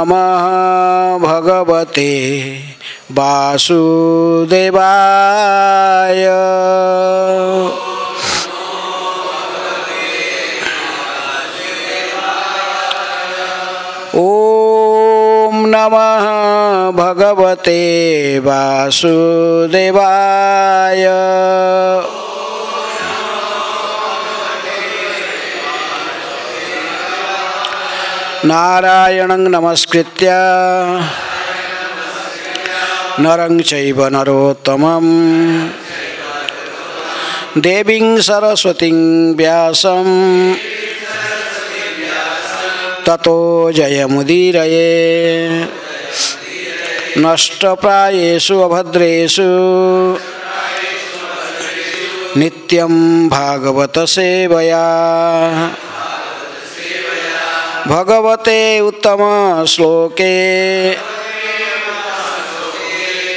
नमः भगवते वासुदेवाय। ओम नमः भगवते वासुदेवाय। नारायणं नमस्कृत्य नरं चैव नरोत्तमं देवीं सरस्वतीं व्यासं ततो जयमुदीरये। नष्टप्रायेषु अभद्रेषु नित्यं भागवत सेवया भगवते उत्तम श्लोके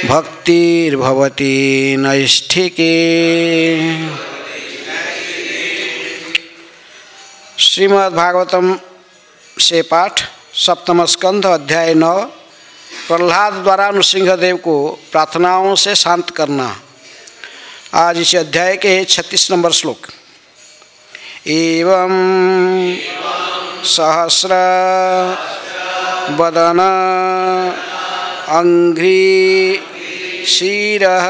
भक्तिर्भवति नैष्ठिके। श्रीमद् भागवतम से पाठ सप्तम स्कंध अध्याय 9 प्रहलाद द्वारा नृसिंहदेव को प्रार्थनाओं से शांत करना। आज इस अध्याय के 36 नंबर श्लोक। एवं सहस्र वदन अंघ्रि शिरः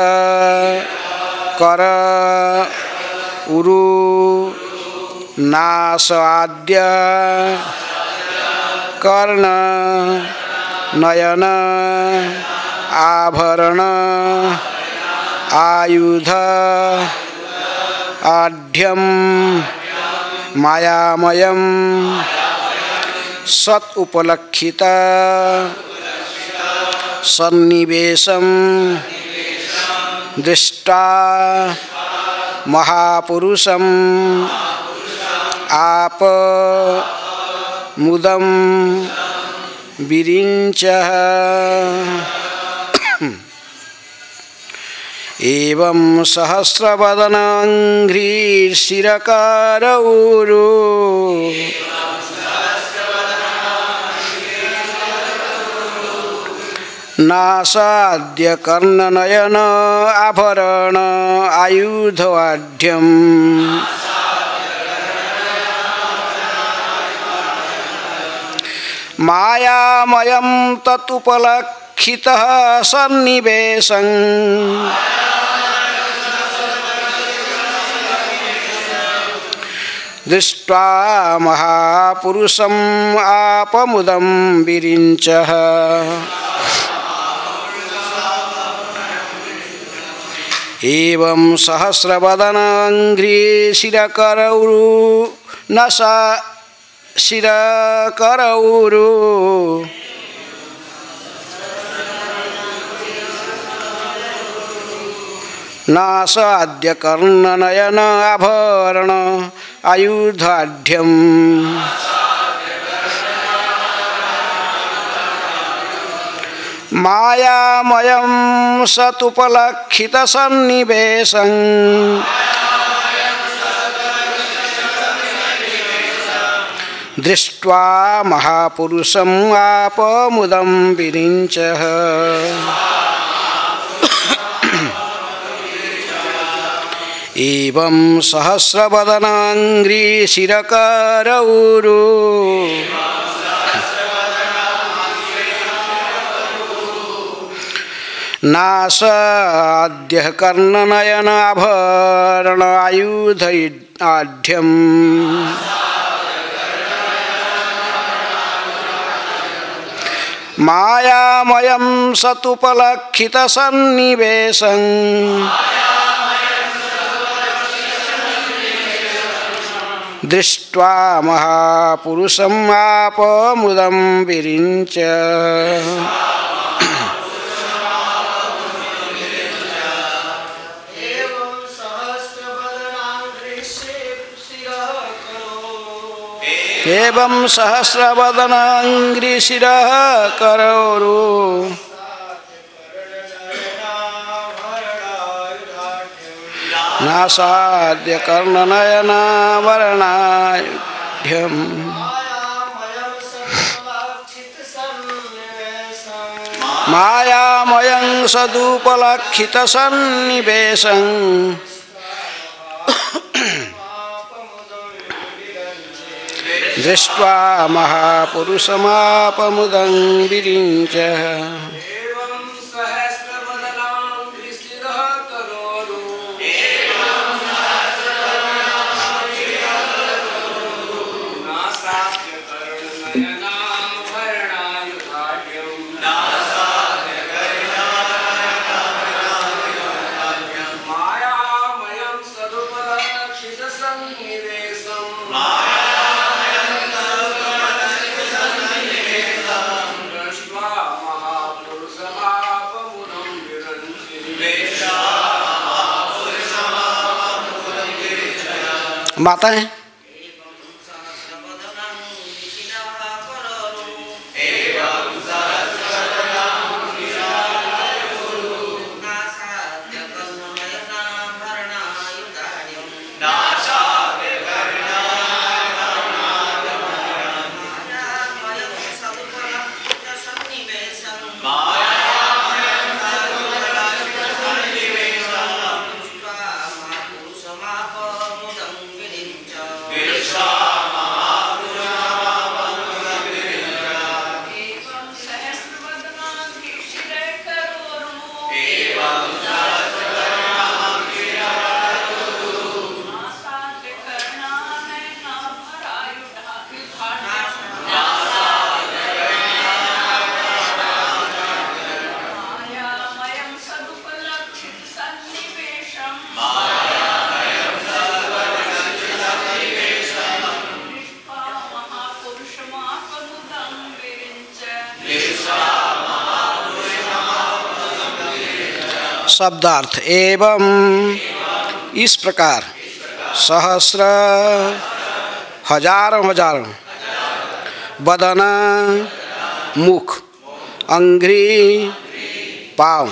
कर उरु नासाद्य कर्ण नयन आभरण आयुध आढ्यम मायामयम सत उपलक्षित सन्निवेशम दृष्टा महापुरुषम आप मुदम विरिंचः। एवं सहस्रवदनाङ्घ्रिशिरकारौरु नासाद्य कर्णनयन आभरण आयुधवाढ्यम मायामयं ततुपलक्षितः सन्निवेशं दृष्ट्वा महापुरुषं आपमुदं विरिञ्चः। एवं सहस्रवदनाङ्घ्रिशिरकरौरु नसा शिरकरौरु नासाद्य कर्णनयन आभरण आयुधाढ्यम मायामयं सतुपलक्षित सन्निवेशं दृष्ट्वा महापुरुषं आपमुदं विरिञ्चः। एवं सहस्रवदनाङ्घ्रिशिरकरौरु नासाद्य कर्णनयन आभरण आयुध आढ्यम मायामयं सतुपलक्षित सन्निवेशं दृष्ट्वा महापुरुषं आपमुदं विरिञ्च। एवं सहस्रवदनाङ्घ्रिशिरः करौरु नासाद्य कर्णनयनावरणाढ्यम् मायामयं सदुपलक्षितसन्निवेशं दृष्ट्वा महापुरुषमापमुदं विरिञ्च माता है। शब्दार्थ एवं इस प्रकार सहस्र हजारों हजारों बदन मुख अंघ्रि पाँव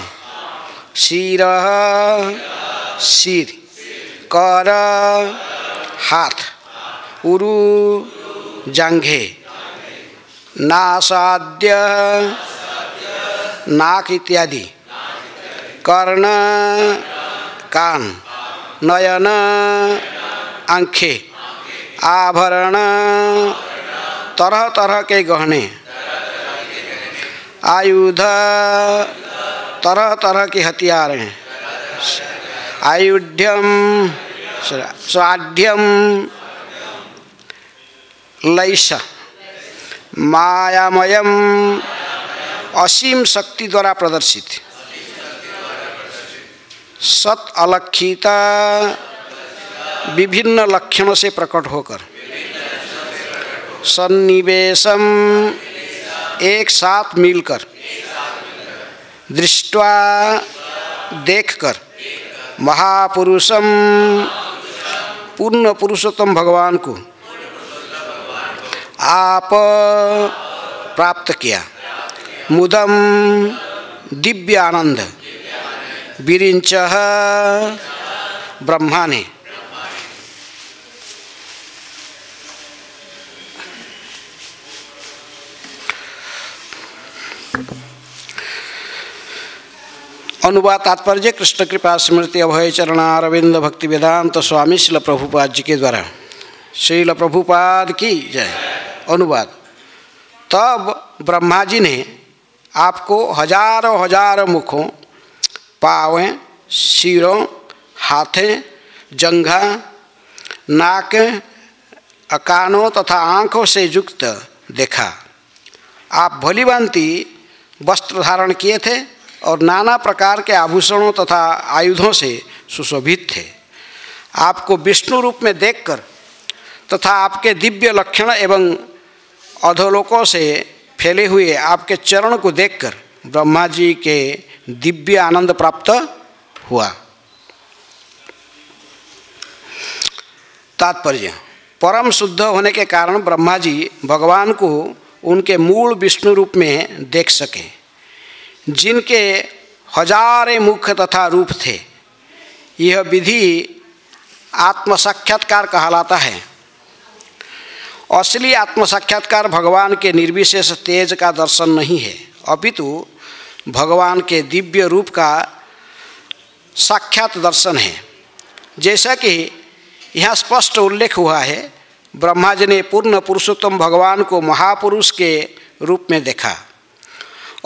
सिर सिर कर हाथ उरु जंघे नासाद्य नाक इत्यादि कर्ण कान नयन आँखें आभरण तरह तरह के गहने आयुध तरह तरह के हथियार हैं आयुध्यम स्वाढ़्यम लैस मायामयम असीम शक्ति द्वारा प्रदर्शित सत अलक्षिता विभिन्न लक्षणों से प्रकट होकर सन्निवेशम एक साथ मिलकर दृष्ट्वा देखकर महापुरुषम पूर्ण पुरुषोत्तम भगवान को आप प्राप्त किया मुदम दिव्य आनंद विरिंच ब्रह्मा ने अनुवाद तात्पर्य कृष्ण कृपा स्मृति अभय चरणारविंद भक्ति वेदांत स्वामी श्रील प्रभुपाद जी के द्वारा श्रील प्रभुपाद की जय। अनुवाद तब ब्रह्मा जी ने आपको हजारों हजारों मुखों पाँवें सिरों हाथें जंघा नाक कानों तथा आँखों से युक्त देखा। आप भलीभांति वस्त्र धारण किए थे और नाना प्रकार के आभूषणों तथा आयुधों से सुशोभित थे। आपको विष्णु रूप में देखकर तथा आपके दिव्य लक्षण एवं अधोलोकों से फैले हुए आपके चरण को देखकर ब्रह्मा जी के दिव्य आनंद प्राप्त हुआ। तात्पर्य परम शुद्ध होने के कारण ब्रह्मा जी भगवान को उनके मूल विष्णु रूप में देख सके, जिनके हजारे मुख तथा रूप थे। यह विधि आत्म साक्षात्कार कहलाता है। असली आत्म साक्षात्कार भगवान के निर्विशेष तेज का दर्शन नहीं है, अपितु भगवान के दिव्य रूप का साक्षात दर्शन है। जैसा कि यहाँ स्पष्ट उल्लेख हुआ है, ब्रह्मा जी ने पूर्ण पुरुषोत्तम भगवान को महापुरुष के रूप में देखा।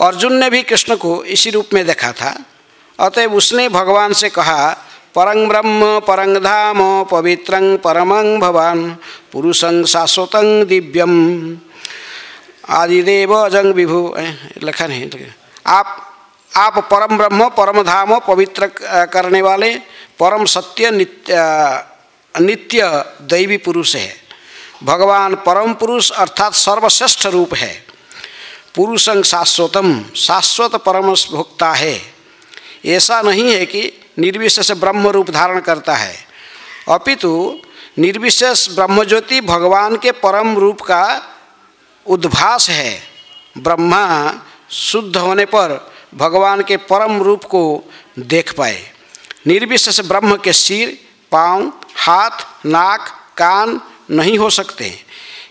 अर्जुन ने भी कृष्ण को इसी रूप में देखा था। अतएव उसने भगवान से कहा, परं ब्रह्म परं धाम पवित्रं परमं भवान पुरुषं शाश्वतं दिव्यम आदिदेव अजं विभु। लिखा नहीं, आप परम ब्रह्म परम धाम पवित्र करने वाले परम सत्य नित्य दैवी पुरुष है। भगवान परम पुरुष अर्थात सर्वश्रेष्ठ रूप है। पुरुषं शाश्वतम, शाश्वत परम भोक्ता है। ऐसा नहीं है कि निर्विशेष ब्रह्म रूप धारण करता है, अपितु निर्विशेष ब्रह्मज्योति भगवान के परम रूप का उद्भास है। ब्रह्मा शुद्ध होने पर भगवान के परम रूप को देख पाए। निर्विशेष ब्रह्म के सिर, पाँव, हाथ, नाक, कान नहीं हो सकते।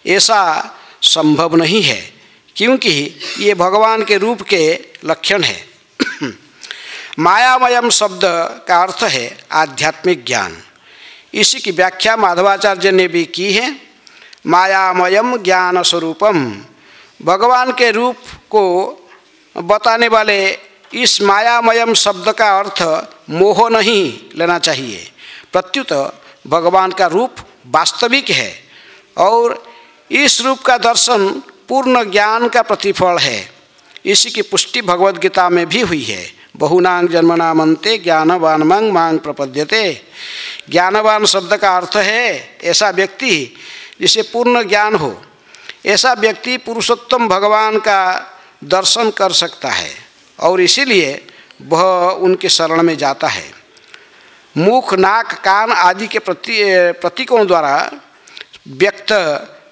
ऐसा संभव नहीं है, क्योंकि ये भगवान के रूप के लक्षण है। मायामयम शब्द का अर्थ है आध्यात्मिक ज्ञान। इसी की व्याख्या माधवाचार्य ने भी की है। मायामयम ज्ञान स्वरूपम, भगवान के रूप को बताने वाले इस मायामयम शब्द का अर्थ मोह नहीं लेना चाहिए। प्रत्युत भगवान का रूप वास्तविक है और इस रूप का दर्शन पूर्ण ज्ञान का प्रतिफल है। इसी की पुष्टि भगवद गीता में भी हुई है। बहुनांग जन्मनामन्ते ज्ञानवान मंग मांग प्रपद्यते। ज्ञानवान शब्द का अर्थ है ऐसा व्यक्ति जिसे पूर्ण ज्ञान हो। ऐसा व्यक्ति पुरुषोत्तम भगवान का दर्शन कर सकता है और इसीलिए वह उनके शरण में जाता है। मुख, नाक, कान आदि के प्रतीकों द्वारा व्यक्त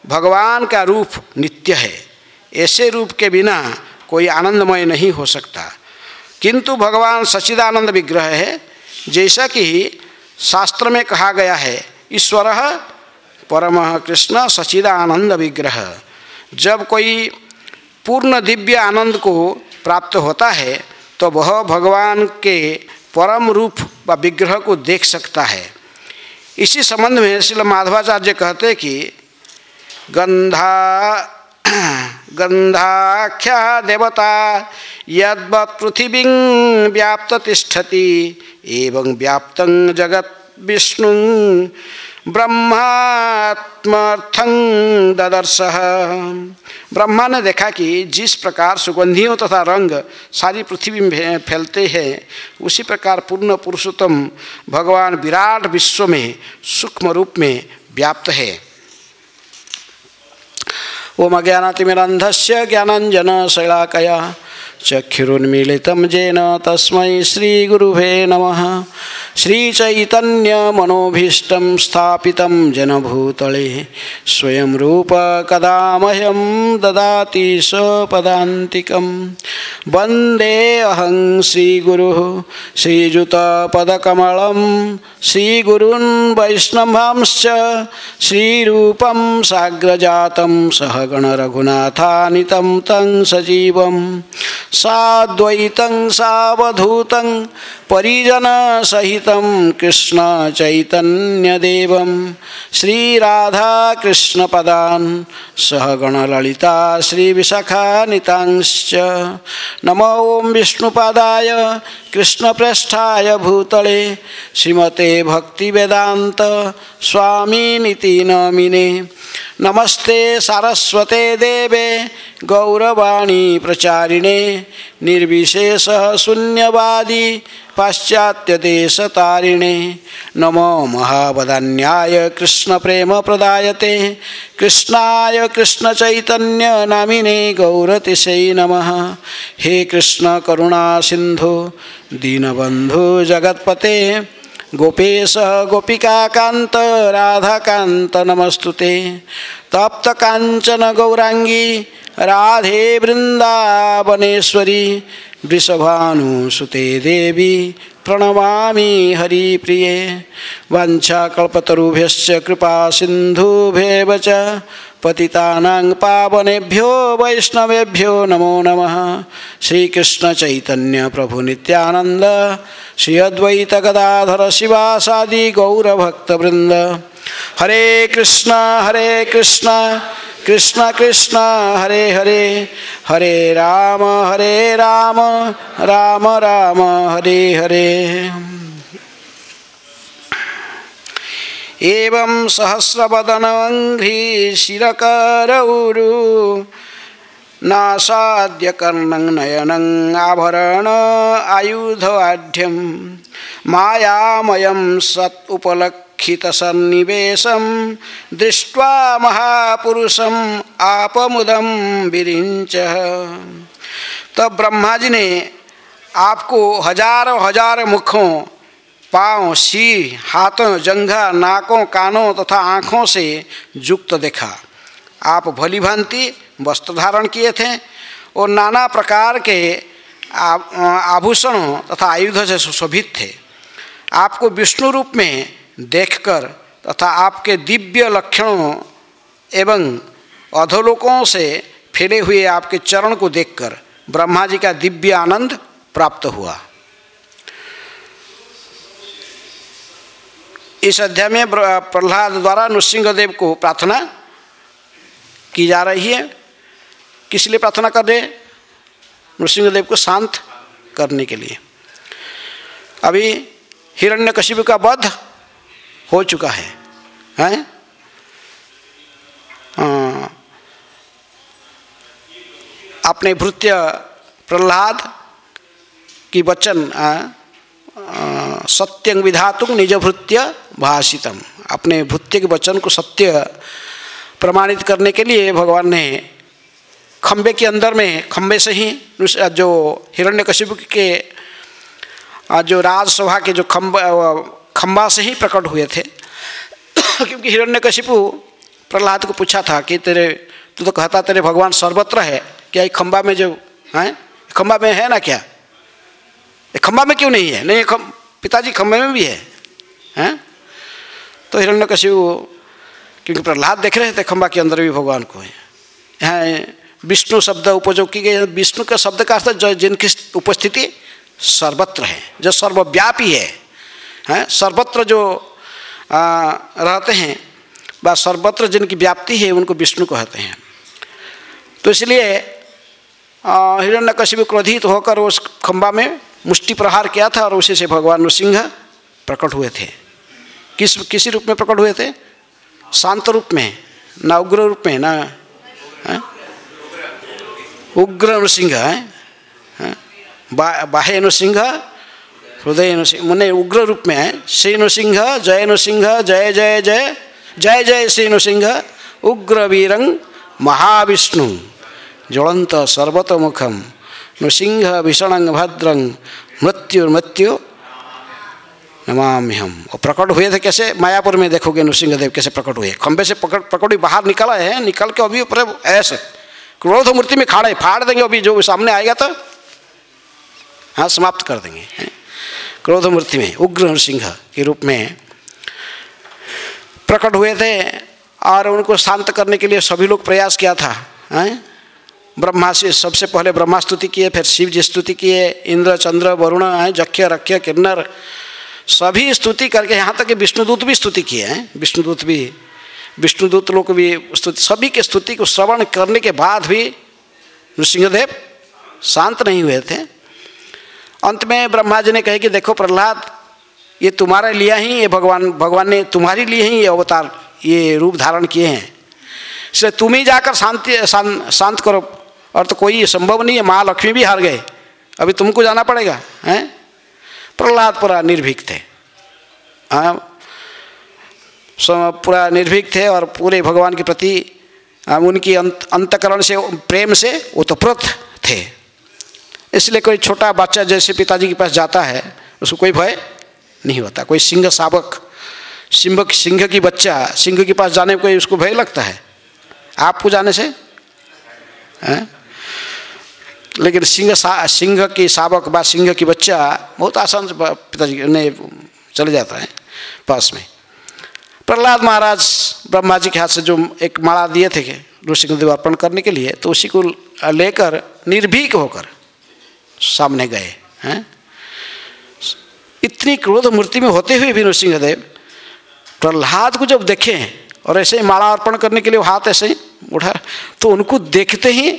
भगवान का रूप नित्य है। ऐसे रूप के बिना कोई आनंदमय नहीं हो सकता। किंतु भगवान सच्चिदानंद विग्रह है। जैसा कि शास्त्र में कहा गया है, ईश्वरः परमः कृष्ण सच्चिदानंद विग्रह। जब कोई पूर्ण दिव्य आनंद को प्राप्त होता है तो वह भगवान के परम रूप व विग्रह को देख सकता है। इसी संबंध में श्रील माधवाचार्य कहते हैं कि गंधाख्या देवता यद्वत् पृथिवीं व्याप्त तिष्ठति एवं व्याप्तं जगत् विष्णु ब्रह्मात्मर्थं ददर्शः। ब्रह्मा ने देखा कि जिस प्रकार सुगंधियों तथा रंग सारी पृथ्वी में फैलते हैं, उसी प्रकार पूर्ण पुरुषोत्तम भगवान विराट विश्व में सूक्ष्म रूप में व्याप्त है। ओम अज्ञानातिमिरन्धस्य ज्ञानाञ्जनशलाकया चक्षुरुन्मीलितं येन तस्मै श्रीगुरुवे नमः। श्रीचैतन्यमनोभीष्टं स्थापितं जनभूतले स्वयं रूप कदा मह्यं ददाति स्वपदान्तिकं। वन्देऽहं श्रीगुरुः श्रीयुतपदकमलं श्रीगुरून् वैष्णवांश्च श्रीरूपं साग्रजातं सहगणरघुनाथान्वितं तं सजीवं साद्वैतं सावधूतं परिजनसहितं कृष्ण चैतन्यदेवं श्रीराधाकृष्णपदान् सहगणललिता श्रीविशाखान्वितांश्च। नमो ओं विष्णुपादाय कृष्णप्रेष्ठाय भूतले श्रीमते भक्तिवेदान्त स्वामिनिति नामिने। नमस्ते सारस्वते देवे गौरवाणी प्रचारिणे निर्विशेष शून्यवादी पाश्चात्यदेशतारिणे। नमो महावदान्याय कृष्ण प्रेम प्रदायते कृष्णाय कृष्ण चैतन्य नामिने गौरतिशै नमः। हे कृष्ण करुणा सिंधु दीनबंधु जगत्पते गोपेश गोपिकाकांत राधाकांत नमस्तुते। तप्त कांचन गौरांगी राधे वृंदावनेश्वरी वृषभानुसुते देवी प्रणमामि हरिप्रिये। वाञ्छाकल्पतरुभ्यश्च कृपा सिन्धुभ्येव च पतितानां पावनेभ्यो वैष्णवेभ्यो नमो नमः। श्री कृष्ण चैतन्य प्रभु नित्यानंद, श्री अद्वैत गदाधर शिवासादि गौर भक्तवृंद। हरे कृष्ण कृष्ण कृष्ण हरे हरे, हरे राम राम राम हरे हरे। एवं सहस्रवदनंघ्रि शिरकरौरु, नासाद्य कर्णं नयनं आभरण आयुधाढ्यं, मायामयं सत् उपलक्षित सन्निवेशं, दृष्ट्वा महापुरुषं आपमुदं विरिञ्चः। तब ब्रह्मा जी ने आपको हजारों हजार मुखों, पाँव, सिर, हाथों, जंघा, नाकों, कानों तथा आँखों से युक्त देखा। आप भली भांति वस्त्र धारण किए थे और नाना प्रकार के आभूषणों तथा आयुध से सुशोभित थे। आपको विष्णु रूप में देखकर तथा आपके दिव्य लक्षणों एवं अधोलोकों से फैले हुए आपके चरण को देखकर ब्रह्मा जी का दिव्य आनंद प्राप्त हुआ। इस अध्याय में प्रहलाद द्वारा नृसिंहदेव को प्रार्थना की जा रही है। किस लिए प्रार्थना कर रहे? नृसिंहदेव को शांत करने के लिए। अभी हिरण्यकशिपु का वध हो चुका है, हैं? अपने भृत्य प्रहलाद की वचन सत्यं विधातुं निज भृत्य भाषितम, अपने भृत्य के वचन को सत्य प्रमाणित करने के लिए भगवान ने खंबे के अंदर में, खंबे से ही जो हिरण्यकशिपु के जो राजसभा के जो खंबा से ही प्रकट हुए थे। क्योंकि हिरण्यकशिपु प्रहलाद को पूछा था कि तू तो कहता तेरे भगवान सर्वत्र है, क्या खंबा में जो है, खंबा में है ना क्या? खंबा में क्यों नहीं है? नहीं, पिताजी खंबे में भी है, हैं? तो हिरण्यकशिपु, क्योंकि प्रहलाद देख रहे थे खंबा के अंदर भी भगवान को है। यहाँ विष्णु शब्द उपयोग की गई। विष्णु का शब्द का अर्थ जो जिनकी उपस्थिति सर्वत्र है, जो सर्वव्यापी है, हैं? सर्वत्र जो रहते हैं व सर्वत्र जिनकी व्याप्ति है उनको विष्णु कहते हैं। तो इसलिए हिरण्यकशिपु क्रोधित होकर उस खंबा में मुष्टि प्रहार किया था और उसी से भगवान नृसिंह प्रकट हुए थे। किसी रूप में प्रकट हुए थे? शांत रूप में, ना उग्र रूप में, ना उग्र नृसिंह है, बाह्य नृसिंह, हृदय नृसिंह, मैंने उग्र रूप में है। श्री नृसिंह जय नृसिंह, जय जय जय जय जय श्री नृसिंह, उग्र वीरं महाविष्णु ज्वलंत सर्वतोमुखम, नृसिंह भीषणं भद्रं मृत्यु नमाम्यहम्। और प्रकट हुए थे कैसे? मायापुर में देखोगे नृसिंहदेव कैसे प्रकट हुए। खंबे से पकड़ बाहर निकला है, निकल के अभी ऊपर ऐसे क्रोध मूर्ति में खड़े, फाड़ देंगे। अभी जो सामने आएगा तो हाँ समाप्त कर देंगे। क्रोध मूर्ति में उग्र नृसिंह के रूप में प्रकट हुए थे और उनको शांत करने के लिए सभी लोग प्रयास किया था। ब्रह्मा से सबसे पहले ब्रह्मा स्तुति किए, फिर शिव जी स्तुति किए, इंद्र चंद्र वरुण जक्ष्य रक्ष्य किन्नर सभी स्तुति करके, यहाँ तक कि विष्णुदूत भी स्तुति किए हैं। विष्णुदूत लोग भी स्तुति, सभी के स्तुति को श्रवण करने के बाद भी नृसिंहदेव शांत नहीं हुए थे। अंत में ब्रह्मा जी ने कहे कि देखो प्रहलाद, ये तुम्हारे लिए ही ये भगवान ने तुम्हारे लिए ही ये अवतार, ये रूप धारण किए हैं, इसलिए तुम ही जाकर शांत करो। और तो कोई संभव नहीं है, महालक्ष्मी भी हार गए, अभी तुमको जाना पड़ेगा, हैं? प्रहलाद पूरा निर्भीक थे, पूरा निर्भीक थे और पूरे भगवान के प्रति उनकी अंतकरण से, प्रेम से ओतप्रोत थे। इसलिए कोई छोटा बच्चा जैसे पिताजी के पास जाता है उसको कोई भय नहीं होता। कोई सिंह शावक, सिंह की बच्चा सिंह के पास जाने में कोई उसको भय लगता है आपको जाने से, हैं? लेकिन सिंह की शावक व सिंह की बच्चा बहुत आसान से पिताजी ने चले जाता है पास में। प्रहलाद महाराज ब्रह्मा जी के हाथ से जो एक माला दिए थे नृसिंहदेव अर्पण करने के लिए, तो उसी को लेकर निर्भीक होकर सामने गए हैं। इतनी क्रोध मूर्ति में होते हुए भी नृसिंहदेव प्रहलाद को जब देखें और ऐसे ही माला अर्पण करने के लिए हाथ ऐसे ही उठा, तो उनको देखते ही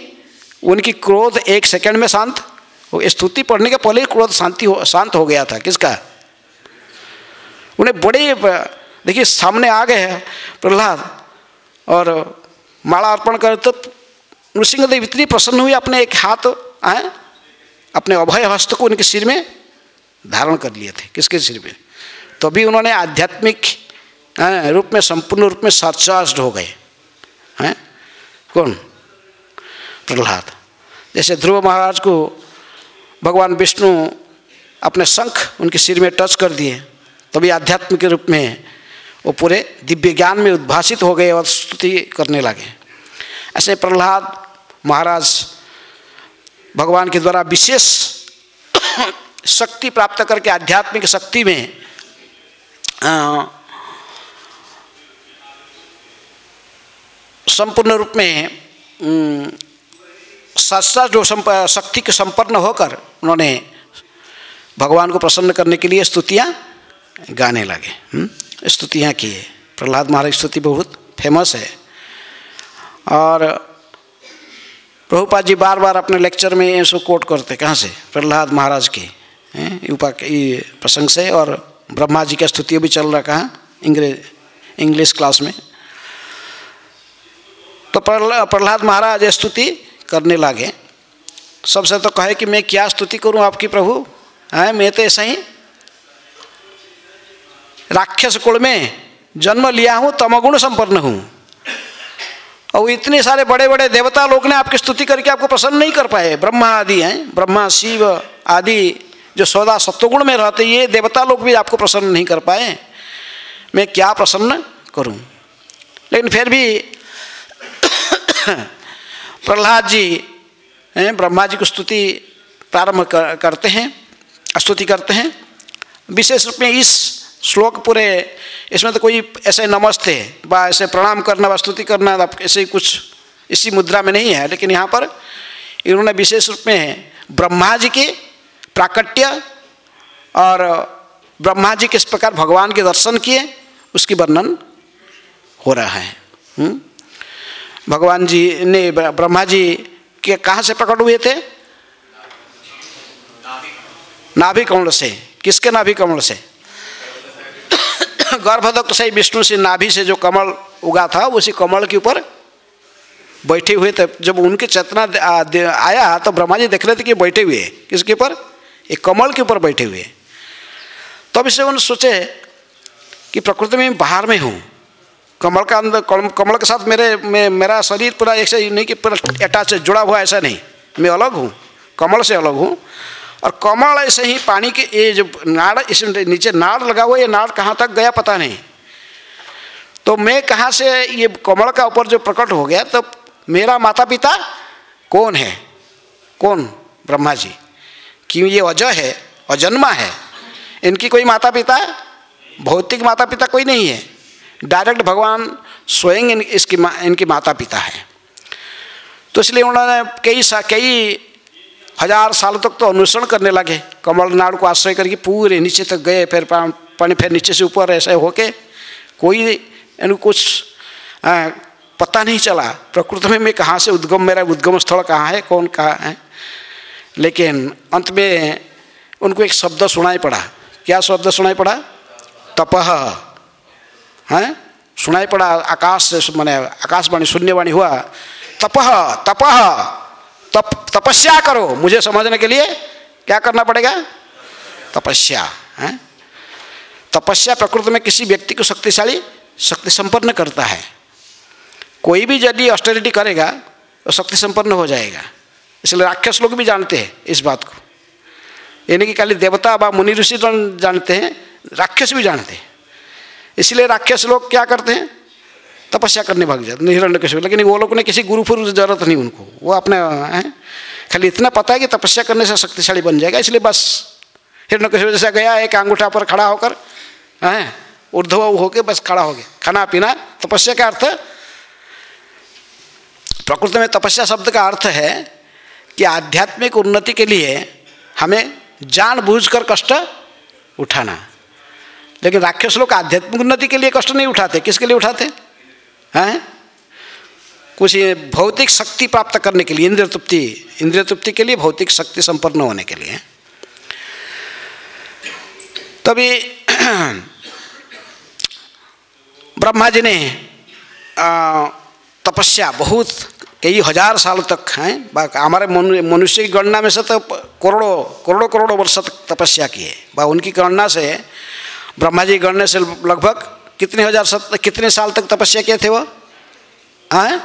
उनकी क्रोध एक सेकंड में शांत हो। स्तुति पढ़ने के पहले ही क्रोध शांत हो गया था। किसका? उन्हें बड़े, देखिए सामने आ गए हैं प्रहलाद और माला अर्पण कर, तो नृसिंहदेव इतनी प्रसन्न हुई, अपने एक हाथ अपने अभय हस्त को उनके सिर में धारण कर लिए थे। किसके सिर में? तो भी उन्होंने आध्यात्मिक रूप में, संपूर्ण रूप में सर्चार्ज्ड हो गए हैं। कौन? प्रहलाद। जैसे ध्रुव महाराज को भगवान विष्णु अपने शंख उनके सिर में टच कर दिए, तभी आध्यात्मिक रूप में वो पूरे दिव्य ज्ञान में उद्भासित हो गए और स्तुति करने लगे। ऐसे प्रहलाद महाराज भगवान के द्वारा विशेष शक्ति प्राप्त करके आध्यात्मिक शक्ति में संपूर्ण रूप में सच्चा जो शक्ति के संपन्न होकर उन्होंने भगवान को प्रसन्न करने के लिए स्तुतियाँ गाने लगे, स्तुतियाँ किए। प्रहलाद महाराज स्तुति बहुत फेमस है और प्रभुपाद जी बार बार अपने लेक्चर में इसको कोट करते। कहाँ से? प्रहलाद महाराज के प्रसंग से। और ब्रह्मा जी का स्तुति भी चल रहा कहाँ? इंग्लिश क्लास में। तो प्रहलाद महाराज स्तुति करने लगे। सबसे तो कहे कि मैं क्या स्तुति करूं आपकी प्रभु, हैं मैं तो ऐसा ही राक्षस कुल में जन्म लिया हूं, तमोगुण संपन्न हूं, और इतने सारे बड़े बड़े देवता लोग ने आपकी स्तुति करके आपको प्रसन्न नहीं कर पाए। ब्रह्मा आदि हैं, ब्रह्मा शिव आदि जो 14 सत्वगुण में रहते, ये देवता लोग भी आपको प्रसन्न नहीं कर पाए, मैं क्या प्रसन्न करूं। लेकिन फिर भी प्रहलाद जी ब्रह्मा जी को स्तुति प्रारंभ करते हैं, स्तुति करते हैं। विशेष रूप में इस श्लोक पूरे, इसमें तो कोई ऐसे नमस्ते व ऐसे प्रणाम करना व स्तुति करना ऐसे कुछ इसी मुद्रा में नहीं है, लेकिन यहाँ पर इन्होंने विशेष रूप में ब्रह्मा जी के प्राकट्य और ब्रह्मा जी किस प्रकार भगवान के दर्शन किए उसकी वर्णन हो रहा है। भगवान जी ने, ब्रह्मा जी के कहाँ से प्रकट हुए थे? नाभि कमल से। किसके नाभि कमल से? गर्भदक्त से विष्णु से नाभि से जो कमल उगा था उसी कमल के ऊपर बैठे हुए थे। जब उनकी चेतना आया तो ब्रह्मा जी देख रहे थे कि बैठे हुए किसके ऊपर? एक कमल के ऊपर बैठे हुए। तब इससे उन्होंने सोचे कि प्रकृति में बाहर में हूँ, कमल का अंदर, कमल के साथ मेरा शरीर पूरा ऐसे नहीं कि पूरा अटैच जुड़ा हुआ, ऐसा नहीं, मैं अलग हूँ, कमल से अलग हूँ। और कमल ऐसे ही पानी के ये जो नाड़, इसमें नीचे नाड़ लगा हुआ, ये नाड़ कहाँ तक गया पता नहीं। तो मैं कहाँ से ये कमल का ऊपर जो प्रकट हो गया, तो मेरा माता पिता कौन है? कौन? ब्रह्मा जी। क्यों? ये अजय है, अजन्मा है, इनकी कोई माता पिता, भौतिक माता पिता कोई नहीं है, डायरेक्ट भगवान स्वयं इनकी माता पिता है। तो इसलिए उन्होंने कई हजार सालों तक तो अन्वेषण करने लगे, कमल नाड़ को आश्रय करके पूरे नीचे तक गए, फिर पानी फिर नीचे से ऊपर, ऐसे होके कोई इनको कुछ पता नहीं चला प्रकृति में कहाँ से उद्गम, मेरा उद्गम स्थल कहाँ है, कौन कहाँ है। लेकिन अंत में उनको एक शब्द सुनाई पड़ा। क्या शब्द सुनाई पड़ा? तपह। हैं सुनाई पड़ा आकाश से, मैंने आकाशवाणी शून्यवाणी हुआ, तपह तपह, तपस्या करो। मुझे समझने के लिए क्या करना पड़ेगा? तपस्या। है तपस्या प्रकृति में किसी व्यक्ति को शक्ति संपन्न करता है। कोई भी यदि ऑस्टेरिटी करेगा तो शक्ति संपन्न हो जाएगा। इसलिए राक्षस लोग भी जानते हैं इस बात को, यानी कि खाली देवता व मुनि ऋषि जानते हैं, राक्षस भी जानते हैं। इसलिए राक्षस लोग क्या करते हैं? तपस्या करने भाग जाते हिरण्यकशिपु। लेकिन वो लोग ने किसी गुरु फुरु की जरूरत नहीं उनको, वो अपने खाली इतना पता है कि तपस्या करने से शक्तिशाली बन जाएगा। इसलिए बस हिरण्यकशिपु जैसा गया, एक अंगूठा पर खड़ा होकर ऊर्ध्व होके बस खड़ा हो गया। खाना पीना तपस्या का अर्थ, प्रकृति में तपस्या शब्द का अर्थ है कि आध्यात्मिक उन्नति के लिए हमें जानबूझकर कष्ट उठाना। लेकिन राक्षस लोग आध्यात्मिक उन्नति के लिए कष्ट नहीं उठाते, किसके लिए उठाते हैं? कुछ भौतिक शक्ति प्राप्त करने के लिए, इंद्रिय तृप्ति के लिए, भौतिक शक्ति संपन्न होने के लिए। तभी ब्रह्मा जी ने तपस्या बहुत कई हजार साल तक हैं, हमारे मनुष्य की गणना में से तो करोड़ों वर्ष तक तपस्या किए। उनकी गणना से, ब्रह्मा जी गणना से लगभग कितने साल तक तपस्या किए थे वो? हैं?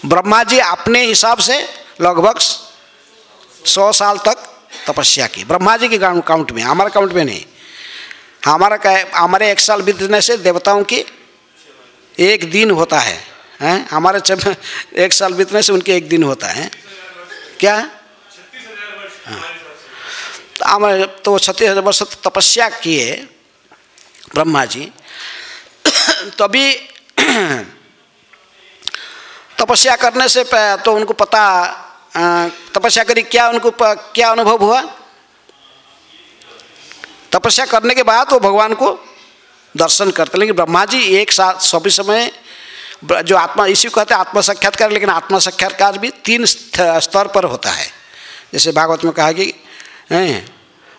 ब्रह्मा जी अपने हिसाब से लगभग 100 साल तक तपस्या की, ब्रह्मा जी की काउंट में, हमारे काउंट में नहीं। हमारे 1 साल बीतने से देवताओं की 1 दिन होता है, हैं? हमारे 1 साल बीतने से उनके 1 दिन होता है। क्या? हाँ, तो 36,000 वर्ष तपस्या किए ब्रह्मा जी। तभी तपस्या करने से तो उनको पता, तपस्या करी क्या, उनको क्या अनुभव हुआ? तपस्या करने के बाद वो भगवान को दर्शन करते। लेकिन ब्रह्मा जी एक साथ सभी समय जो आत्मा, इसी को कहते हैं आत्मा साक्षात्कार, लेकिन आत्मा साक्षात्कार भी 3 स्तर पर होता है। जैसे भागवत में कहा कि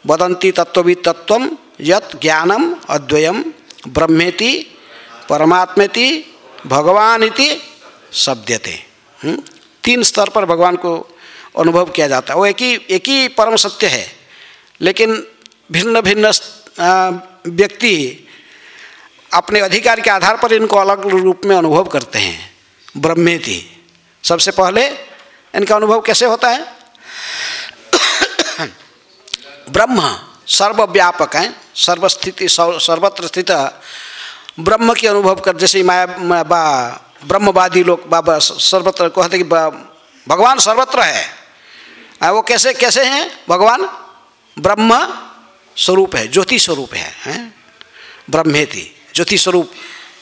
वदन्ति तत्त्ववित् तत्त्वं यत् ज्ञानम अद्वयम ब्रह्मेति परमात्मेति भगवानिति शब्दते। 3 स्तर पर भगवान को अनुभव किया जाता है। वो एक ही परम सत्य है, लेकिन भिन्न भिन्न व्यक्ति अपने अधिकार के आधार पर इनको अलग रूप में अनुभव करते हैं। ब्रह्मेति, सबसे पहले इनका अनुभव कैसे होता है? ब्रह्म सर्वव्यापक है, सर्वस्थिति, सर्वत्र स्थित ब्रह्म की अनुभव कर। जैसे ब्रह्मवादी लोग बाबा सर्वत्र कहते कि भगवान सर्वत्र है। वो कैसे हैं? भगवान ब्रह्म स्वरूप है, ज्योति स्वरूप है। ब्रह्मेति, ज्योति स्वरूप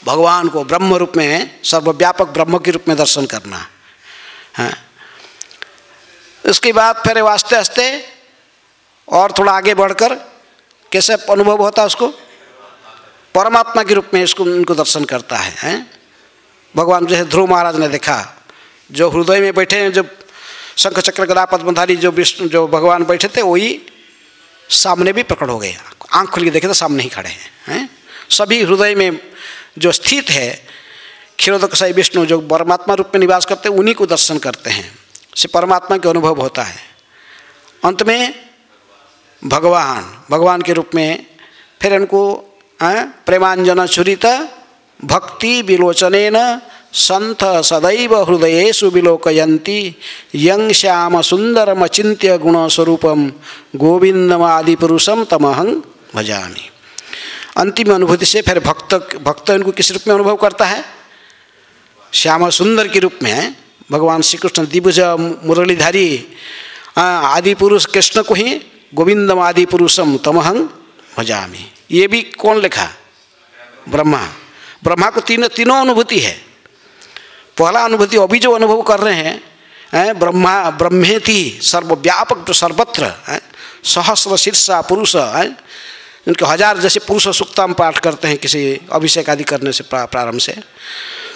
भगवान को ब्रह्म रूप में, सर्वव्यापक ब्रह्म के रूप में दर्शन करना है। उसके बाद फिर आस्ते आस्ते और थोड़ा आगे बढ़कर कैसे अनुभव होता है उसको? परमात्मा के रूप में इसको उनको दर्शन करता है। भगवान जैसे ध्रुव महाराज ने देखा, जो हृदय में बैठे हैं, जब शंख चक्र गदा पद्मधारी जो विष्णु, जो भगवान बैठे थे, वही सामने भी प्रकट हो गए। आंख खुल के देखे तो सामने ही खड़े हैं। सभी हृदय में जो स्थित है क्षीरोदकशायी विष्णु, जो परमात्मा रूप में निवास करते हैं, उन्हीं को दर्शन करते हैं, से परमात्मा का अनुभव होता है। अंत में भगवान के रूप में फिर इनको प्रेमांजन चुरित भक्ति विलोचनेन संत सदैव हृदयेषु विलोकयन्ति यं श्याम सुंदरम अचिंत्य गुण स्वरूपम गोविंदमादि पुरुषम तमहं भजामि। अंतिम अनुभूति से फिर भक्त इनको किस रूप में अनुभव करता है? श्याम सुंदर के रूप में। भगवान श्री कृष्ण दिव्य मुरलीधारी आदि पुरुष कृष्ण को ही गोविंदम आदि पुरुषम तमहं भजामि। ये भी कौन लिखा? ब्रह्मा को तीनों अनुभूति है। पहला अनुभूति अभी जो अनुभव कर रहे हैं, ब्रह्मेति सर्वव्यापक, सर्वत्र सहस्र शीर्षा पुरुष, उनके 1000 जैसे पुरुष सूक्त हम पाठ करते हैं किसी अभिषेक आदि करने से प्रारंभ से।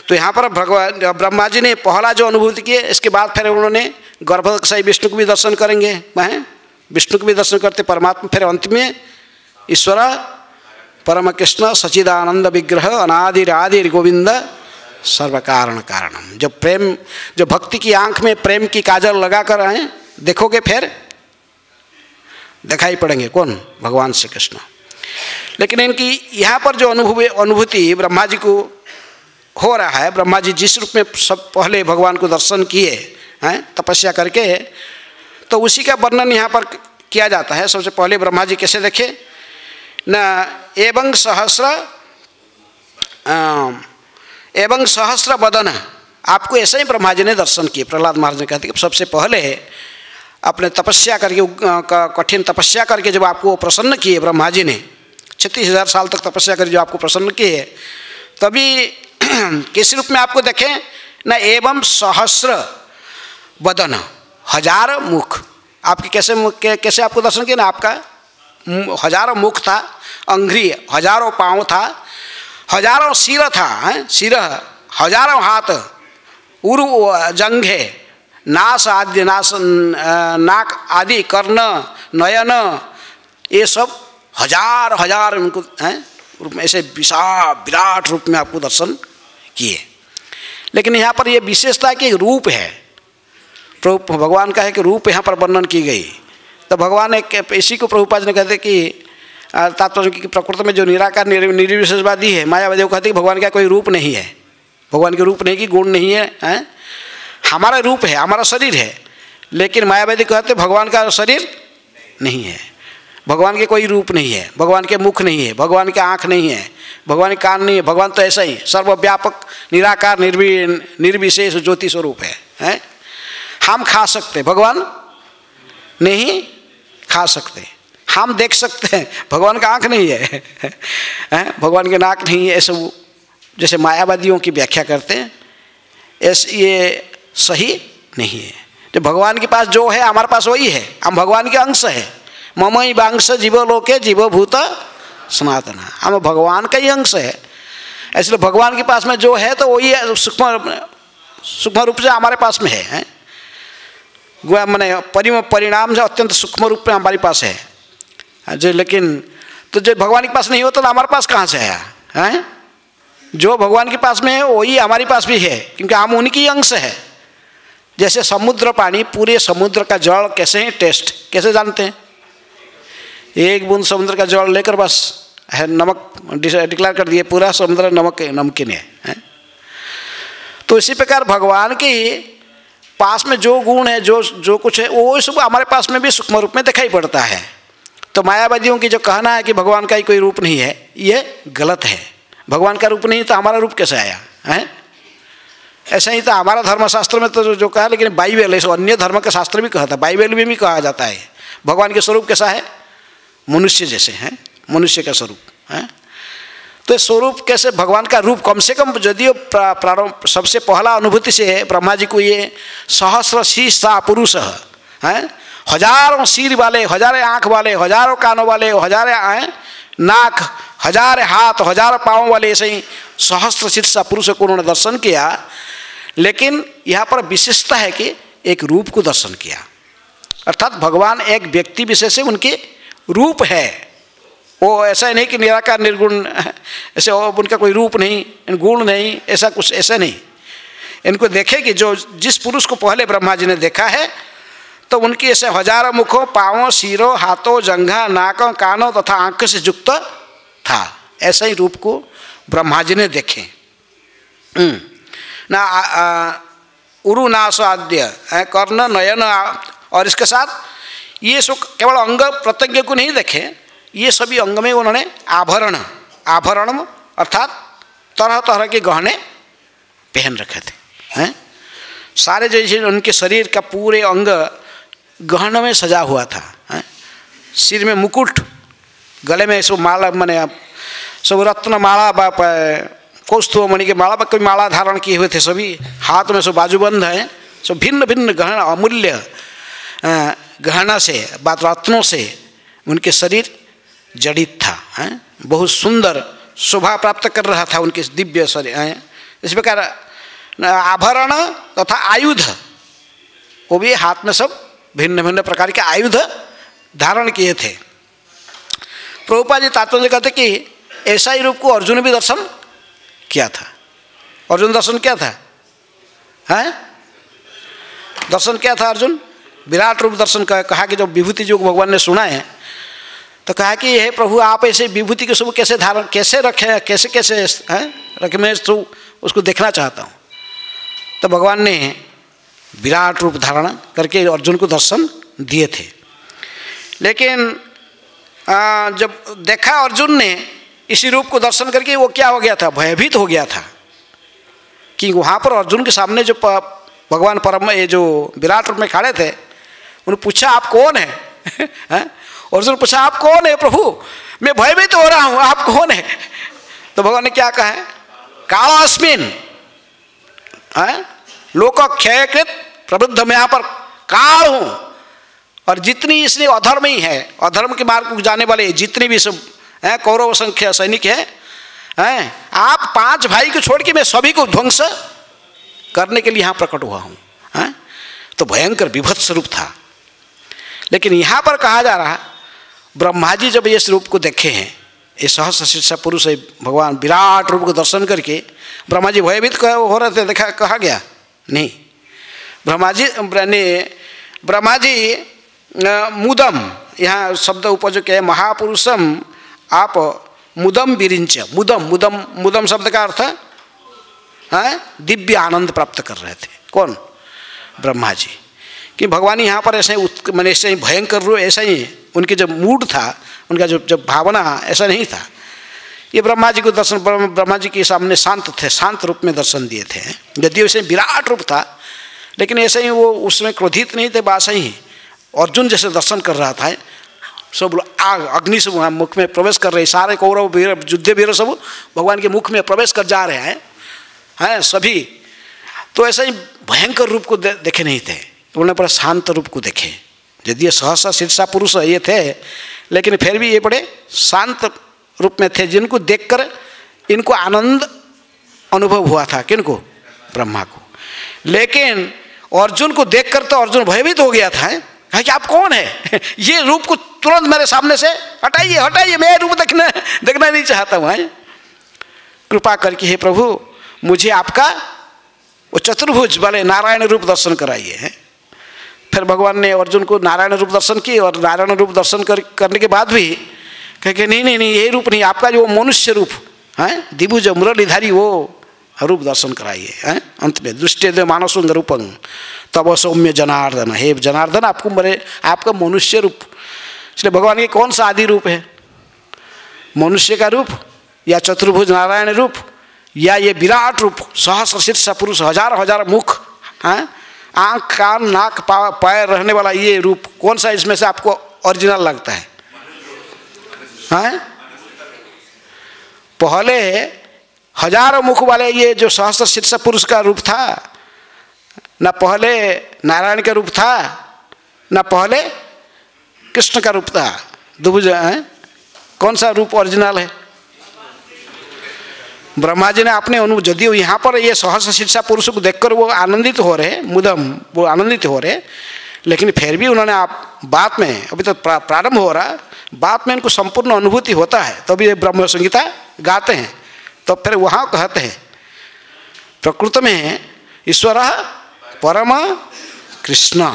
तो यहाँ पर भगवान ब्रह्मा जी ने पहला जो अनुभूति किए, इसके बाद फिर उन्होंने गर्भदक्षायी विष्णु को भी दर्शन करेंगे, विष्णु को भी दर्शन करते परमात्मा। फिर अंत में ईश्वर परम कृष्ण सचिदानंद विग्रह अनादिरादिर गोविंद सर्व कारण कारणम। जब प्रेम, जो भक्ति की आंख में प्रेम की काजल लगा कर आए देखोगे, फिर दिखाई पड़ेंगे कौन? भगवान श्री कृष्ण। लेकिन इनकी यहाँ पर जो अनुभूति ब्रह्मा जी को हो रहा है, ब्रह्मा जी जिस रूप में सब पहले भगवान को दर्शन किए हैं तपस्या करके, तो उसी का वर्णन यहाँ पर किया जाता है। सबसे पहले ब्रह्मा जी कैसे देखे न, एवं सहस्र बदन, आपको ऐसे ही ब्रह्मा जी ने दर्शन किए। प्रहलाद महाराज ने कहते कि सबसे पहले अपने तपस्या करके, कठिन तपस्या करके जब आपको प्रसन्न किए ब्रह्मा जी ने, 36,000 साल तक तपस्या करके जो आपको प्रसन्न किए, तभी किस रूप में आपको देखें न, एवं सहस्र वदन, 1000 मुख, आपके कैसे आपको दर्शन किया ना, आपका 1000 मुख था, अंघ्रि 1000 पाँव था, 1000 सिर था, सिर 1000 हाथ, उरु जंघे, नास आदि, नाक आदि, कर्ण, नयन, ये सब 1000 उनको रूप में ऐसे विराट रूप में आपको दर्शन किए। लेकिन यहाँ पर ये विशेषता कि रूप है, प्रभु भगवान का है कि रूप यहाँ पर वर्णन की गई। तो भगवान एक इसी को प्रभुपाद ने कहते कि तात्पर्य की प्रकृति में जो निराकार निर्विशेषवादी है, मायावादी, वो कहते कि भगवान का कोई रूप नहीं है, भगवान के रूप नहीं कि गुण नहीं है, हमारा रूप है, हमारा शरीर है। लेकिन मायावादी कहते भगवान का शरीर नहीं है, भगवान के कोई रूप नहीं है, भगवान के मुख नहीं है, भगवान के आँख नहीं है, भगवान के कान नहीं है, भगवान तो ऐसा ही सर्वव्यापक निराकार निर्विशेष ज्योति स्वरूप है। हम खा सकते, भगवान नहीं खा सकते, हम देख सकते हैं, भगवान का आँख नहीं है, भगवान के नाक नहीं है, ऐसे जैसे मायावादियों की व्याख्या करते हैं, ऐसे ये सही नहीं है। जो भगवान के पास जो है हमारे पास वही है, हम भगवान के अंश है। ममई वांश जीवलोके जीवभूत सनातना, हम भगवान का ही अंश है। इसलिए भगवान के पास में जो है तो वही सूक्ष्म रूप से हमारे पास में है, मैंने परिणाम से अत्यंत सूक्ष्म रूप में हमारे पास है जो। लेकिन तो जो भगवान के पास नहीं होता तो हमारे पास कहाँ से आया है? जो भगवान के पास में है वही हमारे पास भी है, क्योंकि हम उनकी अंश है। जैसे समुद्र पानी, पूरे समुद्र का जल कैसे है टेस्ट, कैसे जानते हैं? एक बूंद समुद्र का जल लेकर बस है नमक डिक्लेयर कर दिए, पूरा समुद्र नमकीन है। तो इसी प्रकार भगवान के पास में जो गुण है, जो कुछ है, वो सब हमारे पास में भी सूक्ष्म रूप में दिखाई पड़ता है। तो मायावादियों की जो कहना है कि भगवान का ही कोई रूप नहीं है, ये गलत है। भगवान का रूप नहीं तो हमारा रूप कैसे आया है? ऐसा ही तो हमारा धर्मशास्त्र में तो जो कहा, लेकिन बाइबल ऐसा अन्य धर्म का शास्त्र भी कहता है, बाइबल में भी कहा जाता है भगवान के स्वरूप कैसा है? मनुष्य जैसे हैं, मनुष्य का स्वरूप है। तो स्वरूप कैसे भगवान का रूप, कम से कम यदि प्रारंभ सबसे पहला अनुभूति से ब्रह्मा जी को ये सहस्र शीर्ष पुरुष है, 1000 सिर वाले, 1000 आँख वाले, 1000 कानों वाले, 1000 नाक, 1000 हाथ, 1000 पाँव वाले, ऐसे ही सहस्र शीर्ष पुरुष को उन्होंने दर्शन किया। लेकिन यहाँ पर विशेषता है कि एक रूप को दर्शन किया, अर्थात भगवान एक व्यक्ति विशेष से उनके रूप है। वो ऐसा नहीं कि निराकार निर्गुण, ऐसे उनका कोई रूप नहीं, गुण नहीं, ऐसा कुछ ऐसा नहीं। इनको देखे कि जो जिस पुरुष को पहले ब्रह्मा जी ने देखा है तो उनकी ऐसे 1000 मुखों, पाँवों, सिरों, हाथों, जंघा, नाकों, कानों तथा आँखों से युक्त था। ऐसा ही रूप को ब्रह्मा जी ने देखे ना। उरु नास आद्य, कर्ण, नयन, और इसके साथ ये सब केवल अंग प्रत्यंग को नहीं देखे, ये सभी अंग में उन्होंने आभरण अर्थात तरह तरह के गहने पहन रखे थे, हैं? सारे जैसे उनके शरीर का पूरे अंग गहनों में सजा हुआ था, हैं? सिर में मुकुट, गले में सब माला, माने सब रत्न माला, कौस्तुभ मणि के माला, कोई माला धारण किए हुए थे सभी, हाथ में सब बाजूबंद है, सब भिन्न भिन्न गहन अमूल्य गहना से, बात रत्नों से उनके शरीर जड़ित था, हैं? बहुत सुंदर शोभा प्राप्त कर रहा था उनके दिव्य शरीर, हैं? इस प्रकार आभरण तथा आयुध, वो भी हाथ में सब भिन्न भिन्न प्रकार के आयुध धारण किए थे। प्रभुपाद जी तात्पर्य कहते कि ऐसा ही रूप को अर्जुन भी दर्शन किया था। अर्जुन दर्शन क्या था, हैं? दर्शन क्या था अर्जुन? विराट रूप दर्शन कहा कि जब विभूति जो भगवान ने सुना है तो कहा कि हे प्रभु आप ऐसे विभूति के सब कैसे धारण, कैसे रखे, कैसे कैसे रखे, मैं तो उसको देखना चाहता हूँ। तो भगवान ने विराट रूप धारण करके अर्जुन को दर्शन दिए थे। लेकिन जब देखा अर्जुन ने इसी रूप को दर्शन करके, वो क्या हो गया था? भयभीत हो गया था कि वहाँ पर अर्जुन के सामने जो भगवान परम, ये जो विराट रूप में खड़े थे, उन्होंने पूछा आप कौन है? अर्जुन पूछा आप कौन है प्रभु? मैं भयभीत हो रहा हूँ, आप कौन है? तो भगवान ने क्या कहा है? कालास्मिन लोक क्षयकृत प्रबुद्ध, मैं यहाँ पर काल हूँ। और जितनी इसलिए अधर्म ही है, अधर्म के मार्ग को जाने वाले जितने भी सब हैं कौरव संख्या सैनिक हैं, आप 5 भाई को छोड़ के मैं सभी को ध्वंस करने के लिए यहाँ प्रकट हुआ हूँ। तो भयंकर विभत्स रूप था। लेकिन यहाँ पर कहा जा रहा, ब्रह्मा जी जब इस रूप को देखे हैं, ये सहस्र शीर्ष पुरुष है भगवान, विराट रूप को दर्शन करके ब्रह्मा जी भयभीत हो रहे थे। देखा कहा गया नहीं, ब्रह्मा जी मुदम, यहाँ शब्द उपयोग किया है महापुरुषम आप मुदम विरिंच। मुदम मुदम मुदम शब्द का अर्थ है दिव्य आनंद प्राप्त कर रहे थे। कौन? ब्रह्मा जी। कि भगवान यहाँ पर ऐसे मैंने ऐसे ही भयंकर रूप, ऐसा ही उनके जब मूड था, उनका जब भावना ऐसा नहीं था। ये ब्रह्मा जी को दर्शन, ब्रह्मा जी के सामने शांत थे, शांत रूप में दर्शन दिए थे। यदि वैसे विराट रूप था, लेकिन ऐसे ही वो उसमें क्रोधित नहीं थे, बासा ही अर्जुन जैसे दर्शन कर रहा था। सब आग अग्नि से मुख में प्रवेश कर रहे, सारे कौरव वीर युद्ध वीर सब भगवान के मुख में प्रवेश कर जा रहे हैं सभी। तो ऐसे ही भयंकर रूप को देखे नहीं थे, उन्होंने बड़ा शांत रूप को देखे। यदि ये सहस्र शीर्षा पुरुष ये थे, लेकिन फिर भी ये बड़े शांत रूप में थे, जिनको देखकर इनको आनंद अनुभव हुआ था। किनको? ब्रह्मा को। लेकिन अर्जुन को देखकर तो अर्जुन भयभीत हो गया था कि आप कौन है? ये रूप को तुरंत मेरे सामने से हटाइए, हटाइए, मैं रूप देखना नहीं चाहता हूँ। कृपा करके हे प्रभु मुझे आपका वो चतुर्भुज वाले नारायण रूप दर्शन कराइए। फिर भगवान ने अर्जुन को नारायण रूप दर्शन किए, और नारायण रूप दर्शन करने के बाद भी कहे नहीं नहीं नहीं, ये रूप नहीं, आपका जो मनुष्य रूप है दिभुज मुरलीधारी वो रूप दर्शन कराइए। अंत में दृष्टि दे मानव सुंदर रूपं तब सौम्य जनार्दन, हे जनार्दन आपका मनुष्य रूप। इसलिए भगवान के कौन सा आदि रूप है? मनुष्य का रूप, या चतुर्भुज नारायण रूप, या ये विराट रूप सहस्र शीर्ष पुरुष, हजार हजार मुख, आँख कान नाक पैर रहने वाला ये रूप, कौन सा इसमें से आपको ओरिजिनल लगता है? पहले हजारों मुख वाले ये जो सहस्र शीर्ष पुरुष का रूप था, न पहले नारायण का रूप था, न पहले कृष्ण का रूप था। दुभुज कौन सा रूप ओरिजिनल है? ब्रह्मा जी ने अपने अनुभव, यदि यहाँ पर ये सहस्र शीर्षा पुरुष को देखकर वो आनंदित हो रहे, मुदम वो आनंदित हो रहे, लेकिन फिर भी उन्होंने आप बात में, अभी तो प्रारंभ हो रहा, बात में इनको संपूर्ण अनुभूति होता है तभी ये ब्रह्म संगीता गाते हैं। तो फिर वहाँ कहते हैं प्रकृत में ईश्वर परम कृष्ण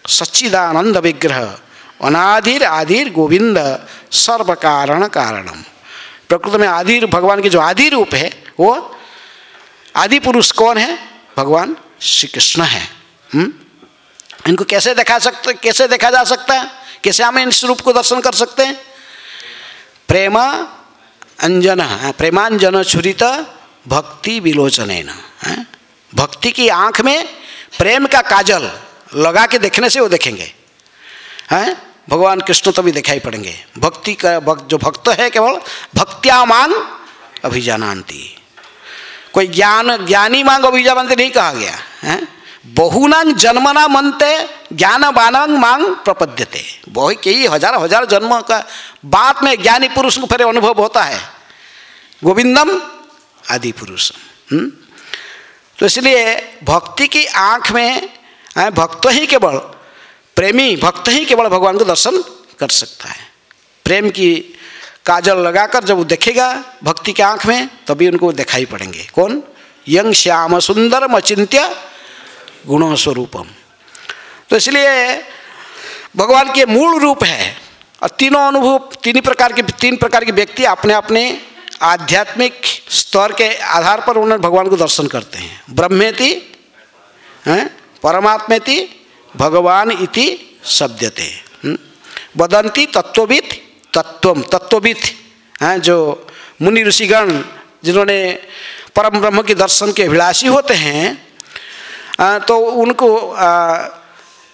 सच्चिदानंद विग्रह अनादिर आदिर गोविंद सर्व कारण कारणम। प्रकृत में आदि भगवान के जो आदि रूप है वो आदि पुरुष कौन है? भगवान श्री कृष्ण है। इनको कैसे देखा जा सकता है? कैसे हम इस रूप को दर्शन कर सकते हैं? प्रेमांजन छुरित भक्ति विलोचनेन, भक्ति की आँख में प्रेम का काजल लगा के देखने से वो देखेंगे। भगवान कृष्ण तभी दिखाई पड़ेंगे। भक्ति का जो भक्त है केवल भक्त्या मांग अभिजानांति, कोई ज्ञानी मांग अभिजानांति नहीं कहा गया। बहुनां जन्मना मनते ज्ञानवानां मांग प्रपद्यते। बहुत कई हजार जन्म का बाद में ज्ञानी पुरुष को फिर अनुभव होता है गोविंदम आदि पुरुष। तो इसलिए भक्ति की आँख में भक्त ही केवल, प्रेमी भक्त ही केवल भगवान को दर्शन कर सकता है। प्रेम की काजल लगाकर जब वो देखेगा भक्ति के आँख में, तभी उनको दिखाई पड़ेंगे। कौन? यंग श्याम सुंदरम अचिंत्य गुण स्वरूपम। तो इसलिए भगवान के मूल रूप है, और तीनों अनुभव तीन प्रकार के व्यक्ति अपने अपने आध्यात्मिक स्तर के आधार पर उन्हें भगवान को दर्शन करते हैं। ब्रह्मेति परमात्मेति भगवान इति शब्दते वदंती तत्वविद तत्वविद जो मुनि ऋषिगण जिन्होंने परम ब्रह्म के दर्शन के अभिलाषी होते हैं, तो उनको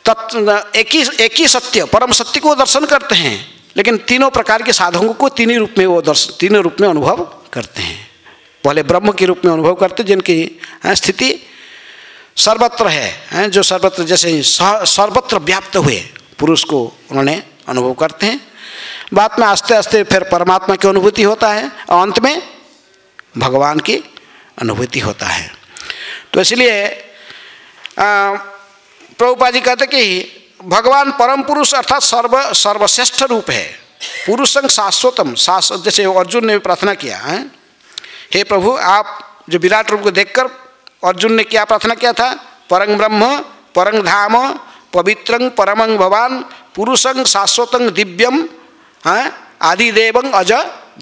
एक ही सत्य परम सत्य को दर्शन करते हैं, लेकिन तीनों प्रकार के साधकों को तीनों रूप में वो तीनों रूप में अनुभव करते हैं। पहले ब्रह्म के रूप में अनुभव करते हैं जिनकी स्थिति सर्वत्र है, जो सर्वत्र जैसे सर्वत्र व्याप्त हुए पुरुष को उन्होंने अनुभव करते हैं। बाद में आस्ते आस्ते फिर परमात्मा की अनुभूति होता है और अंत में भगवान की अनुभूति होता है। तो इसलिए प्रभुपाद जी कहते कि भगवान परम पुरुष अर्थात सर्वश्रेष्ठ रूप है, पुरुषं शाश्वतम शाश्वत। जैसे अर्जुन ने प्रार्थना किया है, हे प्रभु आप जो विराट रूप को देखकर अर्जुन ने क्या प्रार्थना किया था, परं ब्रह्म परं धाम पवित्रं परमं भवान पुरुषं शाश्वतं दिव्यम आदिदेवं अज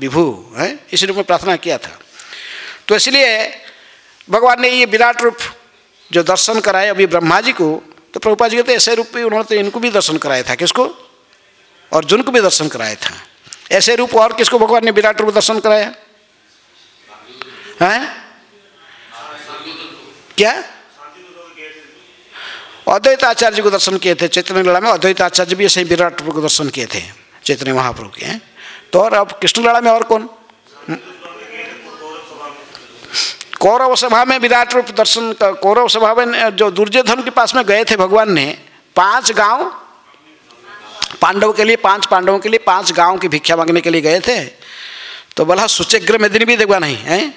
विभु है, इस रूप में प्रार्थना किया था। तो इसलिए भगवान ने ये विराट रूप जो दर्शन कराए अभी ब्रह्मा जी को, तो प्रभुपाद जी कहते ऐसे रूप में उन्होंने तो इनको भी दर्शन कराया था, किसको, अर्जुन को भी दर्शन कराया था। ऐसे रूप और किसको भगवान ने विराट रूप दर्शन कराया है? क्या? अद्वैत आचार्य जी को दर्शन किए थे चैतन्य लीला में। अद्वैत आचार्य भी ऐसे विराट रूप को दर्शन किए थे चैतन्य महाप्रभु के। तो और अब कृष्ण लीला में और कौन? कौरव सभा में विराट रूप दर्शन, कौरव सभा में जो दुर्योधन के पास में गए थे भगवान ने, 5 गांव पांडव के लिए, 5 पांडवों के लिए 5 गांव की भिक्षा मांगने के लिए गए थे। तो बोला सुचग्र मेदिनी भी देखा नहीं है,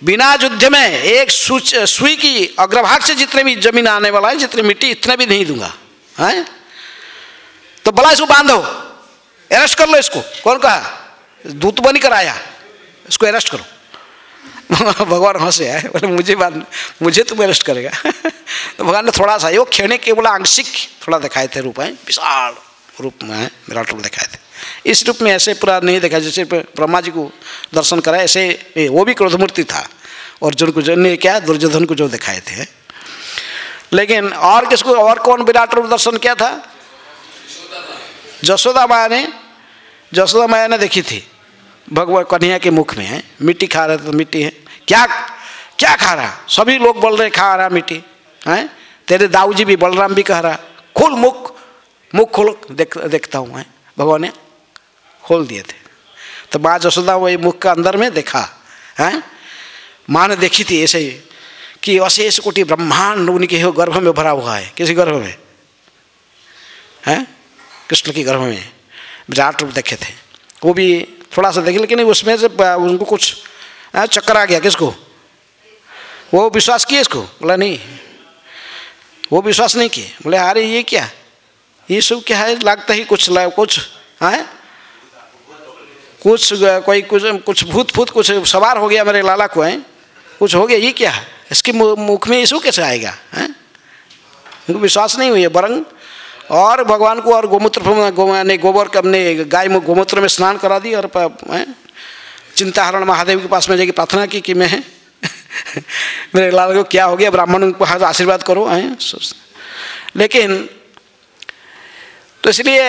बिना युद्ध में एक सुई की अग्रभाग से जितने भी जमीन आने वाला है, जितनी मिट्टी, इतना भी नहीं दूंगा है। तो बोला इसको बांधो, अरेस्ट कर लो इसको। कौन कहा? दूत बनी कर आया, इसको अरेस्ट करो। भगवान हंसे आए, बोले मुझे तुम अरेस्ट करेगा। तो भगवान ने थोड़ा सा वो खेने के बोला आंशिक थोड़ा दिखाए थे रूप है, विशाल रूप में है, विराट रूप दिखाए थे। इस रूप में ऐसे पूरा नहीं देखा जैसे ब्रह्मा जी को दर्शन कराए, ऐसे वो भी क्रोधमूर्ति था। अर्जुन को जो ने क्या, दुर्योधन को जो दिखाए थे। लेकिन और किसको, और कौन विराट रूप दर्शन किया था? जसोदा माया ने देखी थी भगवान कन्हैया के मुख में है, मिट्टी खा रहे तो मिट्टी है, क्या क्या खा रहा? सभी लोग बोल रहे खा रहा मिट्टी है। तेरे दाऊ जी भी, बलराम भी कह रहा खोल मुख खोल, देखता हूँ मैं। भगवान ने खोल दिए थे। तो माँ जसोदा वही मुख का अंदर में देखा है। माँ ने देखी थी ऐसे ही कि अशेष कोटि ब्रह्मांड उनके गर्भ में भरा हुआ है। किसी गर्भ में है? कृष्ण की गर्भ में विराट रूप देखे थे। वो भी थोड़ा सा देखे, लेकिन उसमें से उनको कुछ चक्कर आ गया। किसको? वो विश्वास किए इसको? बोला नहीं, वो विश्वास नहीं किए। बोले अरे ये क्या, ये सब क्या है, लगता ही कुछ है, कुछ भूत कुछ सवार हो गया मेरे लाला को है, कुछ हो गया, ये क्या है, इसके मुख में यीशु कैसे आएगा है? उनको विश्वास नहीं हुई है। बरंग और भगवान को और गोबर अपने गाय में गोमूत्र में स्नान करा दी और चिंताहरण महादेव के पास में जाके प्रार्थना की कि मैं मेरे लाल को क्या हो गया, ब्राह्मण को हाथ आशीर्वाद करो है। लेकिन तो इसलिए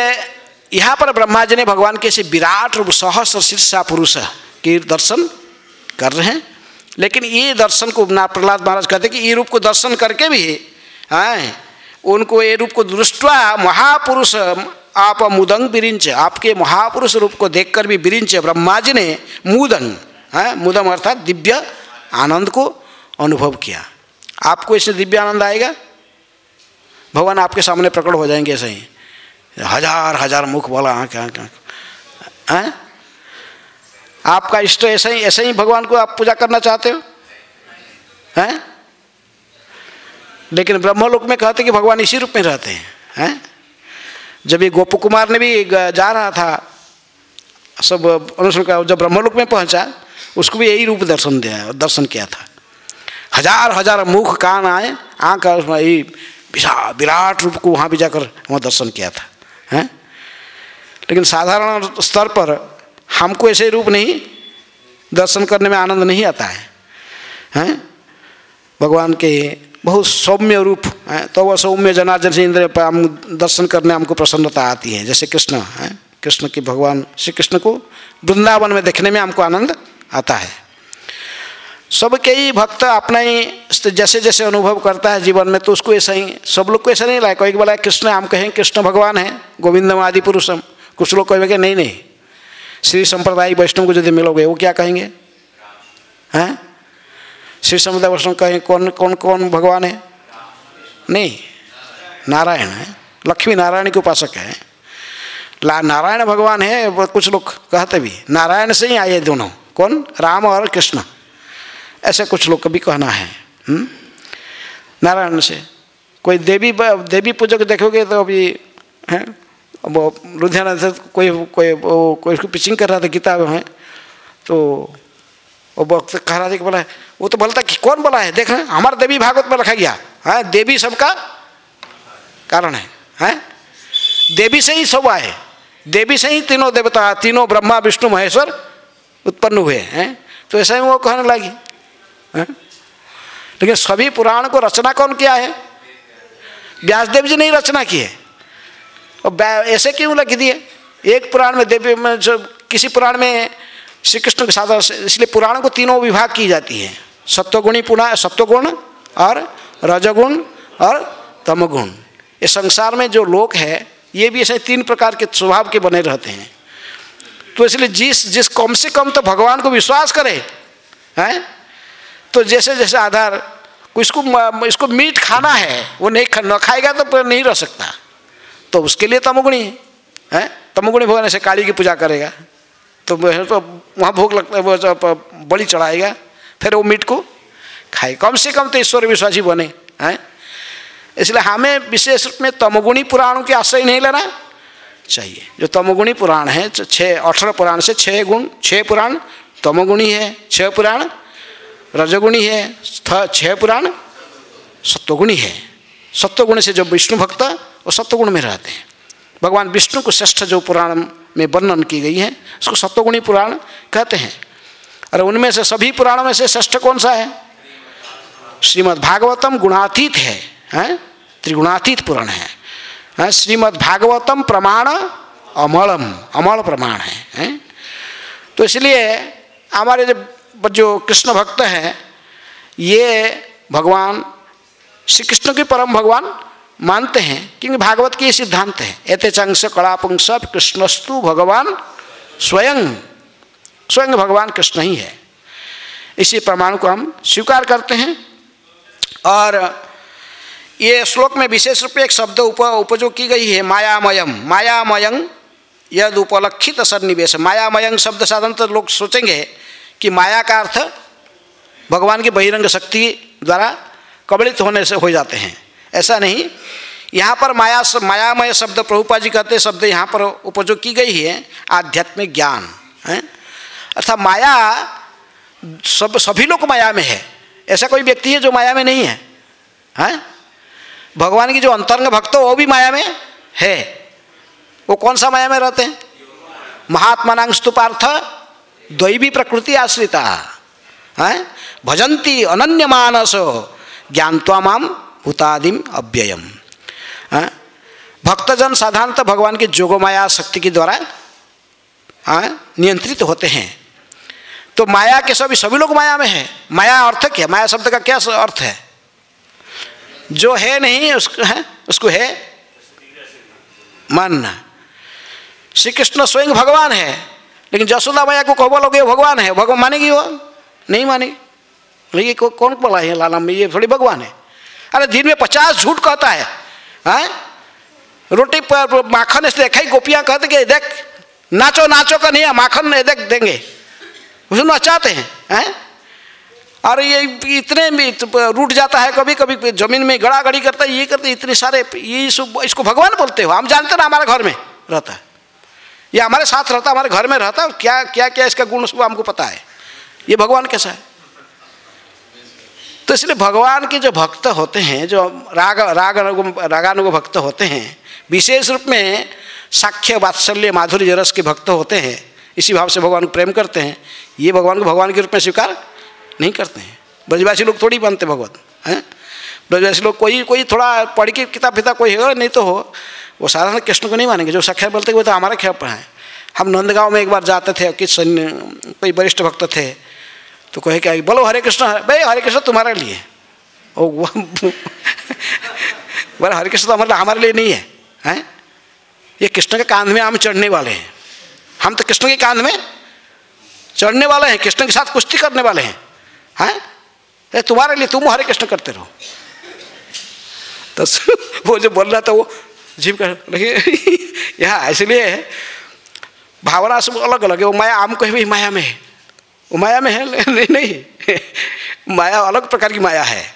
यहाँ पर ब्रह्मा जी ने भगवान के ऐसे विराट रूप सहस्र शीर्षा पुरुष के दर्शन कर रहे हैं। लेकिन ये दर्शन को प्रहलाद महाराज कहते कि ये रूप को दर्शन करके भी हैं उनको ये रूप को दृष्टवा महापुरुष आप मुदंग बिरिंच, आपके महापुरुष रूप को देखकर भी बिरिंच ब्रह्मा जी ने मुदंग है, मुदंग अर्थात दिव्य आनंद को अनुभव किया। आपको इससे दिव्य आनंद आएगा, भगवान आपके सामने प्रकट हो जाएंगे ऐसे ही, हजार मुख वाला आँख हैं। आपका इष्ट ऐसे ही भगवान को आप पूजा करना चाहते हो हैं? लेकिन ब्रह्मलोक में कहते कि भगवान इसी रूप में रहते हैं। जब ये गोप कुमार ने भी जा रहा था सब अनुसरण का, जब ब्रह्मलोक में पहुंचा उसको भी यही रूप दर्शन किया था। हजार मुख कान आए, आँख विशाल विराट रूप को वहाँ भी जाकर वहाँ दर्शन किया था हैं। लेकिन साधारण स्तर पर हमको ऐसे रूप नहीं दर्शन करने में आनंद नहीं आता है हैं? भगवान के बहुत सौम्य रूप है, तो वह सौम्य जनार्दन से इंद्र पर हम दर्शन करने हमको प्रसन्नता आती है। जैसे कृष्ण है, कृष्ण की भगवान श्री कृष्ण को वृंदावन में देखने में हमको आनंद आता है। सबके ही भक्त अपना ही जैसे जैसे अनुभव करता है जीवन में, तो उसको ऐसा ही, सब लोग को ऐसा नहीं लगा। कोई बोला कृष्ण, हम कहें कृष्ण भगवान है, गोविंदम आदि पुरुषम। कुछ लोग कहेंगे नहीं नहीं, श्री संप्रदाय वैष्णव को यदि मिलोगे वो क्या कहेंगे, हैं? श्री संप्रदाय वैष्णव कहें कौन कौन कौन भगवान है? नहीं, नारायण है, लक्ष्मी नारायण के उपासक है, नारायण भगवान है। कुछ लोग कहते भी नारायण से ही आए दोनों, कौन? राम और कृष्ण, ऐसे कुछ लोग का भी कहना है। नारायण से। कोई देवी पूजक देखोगे तो अभी हैं, वो लुधियाना से कोई उसको पिचिंग कर रहा था गीता में, तो वो वक्त कह रहा था कि बोला है, वो तो बोलता कि कौन बोला है, देख रहे हमारे देवी भागवत में रखा गया है, देवी सबका कारण है, हैं? देवी से ही सब आए, देवी से ही तीनों देवता, तीनों ब्रह्मा विष्णु महेश्वर उत्पन्न हुए हैं। तो ऐसा ही वो कहने लगी है? लेकिन सभी पुराण को रचना कौन किया है? व्यासदेव जी ने ही रचना की है। और ऐसे क्यों लिख दिए? एक पुराण में देवी में, जो किसी पुराण में श्री कृष्ण के साथ, इसलिए पुराण को तीनों विभाग की जाती है, सत्वगुणी पुराण, सत्वगुण और रजगुण और तमगुण। ये संसार में जो लोक है ये भी ऐसे तीन प्रकार के स्वभाव के बने रहते हैं। तो इसलिए जिस कम से कम तो भगवान को विश्वास करे, हैं? तो जैसे जैसे आधार, इसको मीट खाना है, वो नहीं न खाएगा तो नहीं रह सकता, तो उसके लिए तमोगुणी है। तमोगुणी भगवान ऐसे काली की पूजा करेगा तो वहाँ भोग लगता है, वो बलि चढ़ाएगा, फिर वो मीट को खाए। कम से कम तो ईश्वर विश्वासी बने, हैं? इसलिए हमें विशेष रूप में तमोगुणी पुराणों के आश्रय नहीं लेना चाहिए। जो तमोगुणी पुराण है, 18 पुराण से 6 पुराण तमोगुणी है, 6 पुराण रजगुणी है, 6 पुराण सत्वगुणी है। सत्वगुण से जो विष्णु भक्त वो सत्वगुण में रहते हैं। भगवान विष्णु को श्रेष्ठ जो पुराण में वर्णन की गई है उसको सत्वगुणी पुराण कहते हैं। और उनमें से सभी पुराणों में से श्रेष्ठ कौन सा है? श्रीमद् भागवतम गुणातीत है, हैं? त्रिगुणातीत पुराण है। श्रीमद् भागवतम प्रमाण अमलम, अमल प्रमाण है, हैं? तो इसलिए हमारे जो कृष्ण भक्त हैं ये भगवान श्री कृष्ण के परम भगवान मानते हैं, क्योंकि भागवत के ये सिद्धांत है। एते चंस कलापुंस कृष्णस्तु भगवान स्वयं, स्वयं भगवान कृष्ण ही है। इसी प्रमाण को हम स्वीकार करते हैं। और ये श्लोक में विशेष रूप से एक शब्द उपयोग की गई है, मायामयम। मायामयं यद उपलक्षित सन्निवेश। मायामयं शब्द साधारणतः लोग सोचेंगे कि माया का अर्थ भगवान की बहिरंग शक्ति द्वारा कबलित होने से हो जाते हैं, ऐसा नहीं। यहाँ पर मायामय शब्द प्रभुपाद जी कहते शब्द यहाँ पर उपयोग की गई है आध्यात्मिक ज्ञान है। अर्थात माया सभी लोग माया में है, ऐसा कोई व्यक्ति है जो माया में नहीं है, हैं? भगवान की जो अंतरंग भक्त वो भी माया में है। वो कौन सा माया में रहते हैं? महात्मनांस्तु पार्थ दैवी प्रकृति आश्रिता, हैं? भजन्ति अनन्य मानस ज्ञानत्वा माम भूतादिम अव्ययम। भक्तजन साधारणतः भगवान की जोगमाया शक्ति के द्वारा नियंत्रित होते हैं। तो माया के सभी लोग माया में है। माया अर्थ क्या? माया शब्द का क्या अर्थ है? जो है नहीं उसको है मानना। श्री कृष्ण स्वयं भगवान है, लेकिन जसोदा मैया को कहो बोलोगे भगवान है, भगवान मानेगी? वो नहीं मानेगी। ये कौन बोला है लाला में ये थोड़ी भगवान है? अरे दिन में 50 झूठ कहता है, हैं? रोटी पर माखन ऐसे देखा ही गोपियाँ कहते कि देख नाचो नाचो का नहीं है, माखन देख देंगे, उसको नचाते हैं। और ये इतने में रूठ जाता है, कभी कभी जमीन में गड़ा गड़ी करता है, ये करते इतने सारे, ये इसको भगवान बोलते हो? हम जानते ना हमारे घर में रहता है, ये हमारे साथ रहता है, हमारे घर में रहता है, और क्या क्या क्या इसका गुण उसको हमको पता है। ये भगवान कैसा है? तो इसलिए भगवान के जो भक्त होते हैं, जो रागानुग भक्त होते हैं, विशेष रूप में साख्य वात्सल्य माधुर्य रस के भक्त होते हैं, इसी भाव से भगवान को प्रेम करते हैं। ये भगवान को भगवान के रूप में स्वीकार नहीं करते हैं। ब्रजवासी लोग थोड़ी बनते भगवत, हैं? ब्रजवासी लोग कोई थोड़ा पढ़ के किताब पिता कोई है नहीं तो हो, वो साधारण कृष्ण को नहीं मानेंगे। जो सख्या बोलते वो तो हमारे ख्याल पर हैं। हम नंदगांव में एक बार जाते थे, कोई वरिष्ठ भक्त थे, तो कहे क्या, बोलो हरे कृष्ण, भाई हरे कृष्ण तुम्हारे लिए, बोले हरे कृष्ण तो हमारे लिए नहीं है, हैं? ये कृष्ण के कांध में हम चढ़ने वाले हैं, हम तो कृष्ण के कांध में चढ़ने वाले हैं, कृष्ण के साथ कुश्ती करने वाले हैं, हैं? तुम्हारे लिए, तुम हरे कृष्ण करते रहो। तो वो जो बोल रहा था वो जीव कर लगे यहाँ, इसलिए भावना सब अलग अलग है। वो माया हम कहे भी माया में है, वो माया में है नहीं, माया अलग प्रकार की माया है।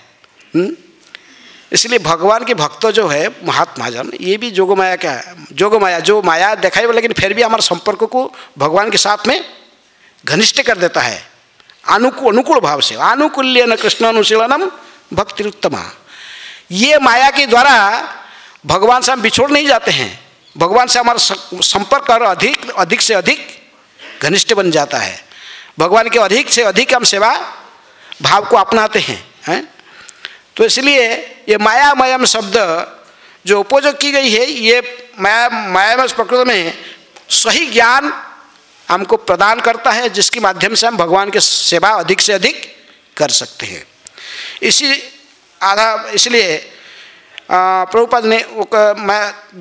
इसलिए भगवान के भक्त जो है महात्मा जन, ये भी जोग माया क्या है, जोग माया जो माया दिखाई, लेकिन फिर भी हमारे संपर्क को भगवान के साथ में घनिष्ठ कर देता है, अनुकूल भाव से। आनुकूल्य न कृष्ण अनुशीलनम भक्ति उत्तमा। ये माया के द्वारा भगवान से हम बिछोड़ नहीं जाते हैं, भगवान से हमारा संपर्क और अधिक से अधिक घनिष्ठ बन जाता है, भगवान के अधिक से अधिक हम सेवा भाव को अपनाते हैं। तो इसलिए ये मायामयम शब्द जो उपयोग की गई है, ये मायामय प्रकृति में सही ज्ञान हमको प्रदान करता है, जिसके माध्यम से हम भगवान की सेवा अधिक से अधिक कर सकते हैं। इसलिए प्रभुपाद ने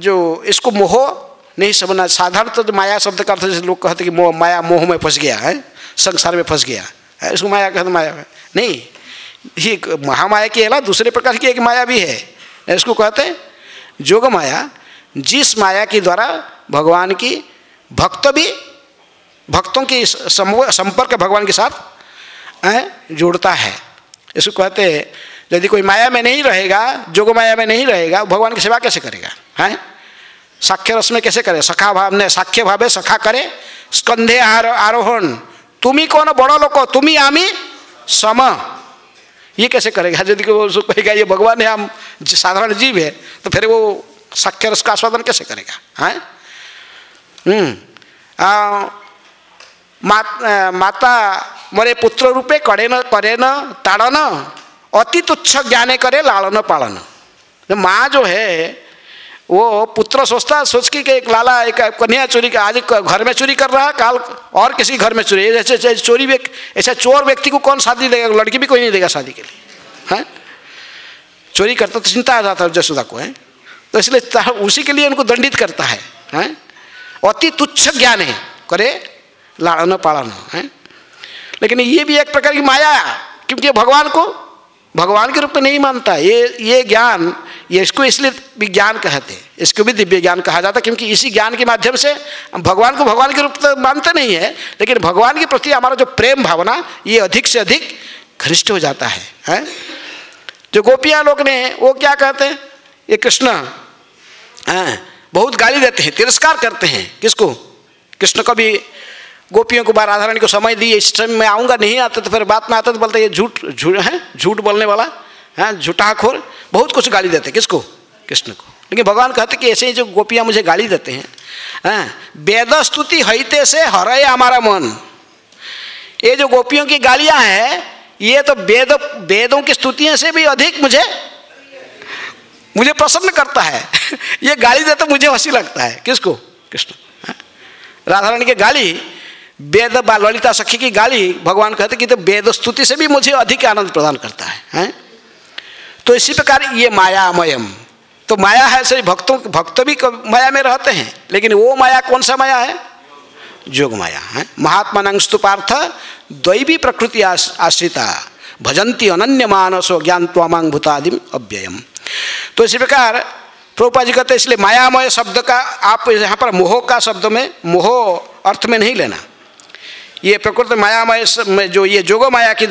जो इसको मोह नहीं समझना। साधारणतः तो माया शब्द का अर्थ जैसे लोग कहते कि माया मोह में फंस गया है, संसार में फंस गया है, इसको माया कहते माया है नहीं। ये महामाया की है, दूसरे प्रकार की एक माया भी है, इसको कहते हैं जोग माया, जिस माया के द्वारा भगवान की भक्तों की संपर्क भगवान के साथ जोड़ता है। इसको कहते हैं यदि कोई माया में नहीं रहेगा, जोग माया में नहीं रहेगा, भगवान की सेवा कैसे करेगा, हैं? साख्य रस में कैसे करे, सखा भाव ने साख्य भावे सखा करे स्कंधे आरोहण, तुम्ही कौन बड़ो लोको तुम्ही आमी सम, ये कैसे करेगा? यदि वो कहेगा ये भगवान है, हम साधारण जीव है, तो फिर वो साख्य रस का आस्वादन कैसे करेगा, हैं? माता मरे पुत्र रूपे करे न ताड़न, अति तुच्छ ज्ञाने करे लालन पालन। माँ जो है वो पुत्र सोच के एक लाला एक कन्या चोरी का, आज घर में चोरी कर रहा है, काल और किसी घर में चोरी, ऐसे चोरी ऐसा चोर व्यक्ति को कौन शादी देगा? लड़की भी कोई नहीं देगा शादी के लिए, हैं? चोरी करता तो चिंता आ जाता है जसोदा को, है तो इसलिए उसी के लिए उनको दंडित करता है, हैं? अति तुच्छ ज्ञान है करे लालन पालन, है। लेकिन ये भी एक प्रकार की माया, क्योंकि भगवान को भगवान के रूप में नहीं मानता। ये ज्ञान, ये इसको इसलिए विज्ञान कहते हैं, इसको भी दिव्य ज्ञान कहा जाता है, क्योंकि इसी ज्ञान के माध्यम से भगवान को भगवान के रूप में मानते नहीं है, लेकिन भगवान के प्रति हमारा जो प्रेम भावना ये अधिक से अधिक घनिष्ठ हो जाता है। जो गोपियाँ लोग ने वो क्या कहते हैं, ये कृष्ण बहुत गाली देते हैं, तिरस्कार करते हैं। किसको? कृष्ण को भी गोपियों को राधा रानी को समय दी, इस टाइम में आऊँगा, नहीं आते तो फिर बात में आते तो बोलते ये झूठ बोलने वाला है, झूठाखोर, बहुत कुछ गाली देते। किसको? कृष्ण को। लेकिन भगवान कहते कि ऐसे ही जो गोपियाँ मुझे गाली देते हैं, वेद स्तुति हईते से हरे हमारा मन। ये जो गोपियों की गालियाँ हैं, ये तो वेदों की स्तुतियों से भी अधिक मुझे प्रसन्न करता है। ये गाली देते मुझे हंसी लगता है। किसको? कृष्ण। राधा रानी की गाली, वेद ललिता सखी की गाली, भगवान कहते कि तो वेद स्तुति से भी मुझे अधिक आनंद प्रदान करता है। तो इसी प्रकार ये मायामयम, तो माया है, सही भक्त भी माया में रहते हैं, लेकिन वो माया कौन सा माया है? जोग माया है। महात्मा स्तु पार्थ दैवी प्रकृति आश्रिता भजंती अनन्य मानसो ज्ञान त्वामांग भूतादिम अव्ययम। तो इसी प्रकार प्रभुपाद जी कहते हैं, इसलिए मायामय शब्द का आप यहाँ पर मोह का शब्द में मोह अर्थ में नहीं लेना। ये प्रकृति मायामय में जो ये जोग माया के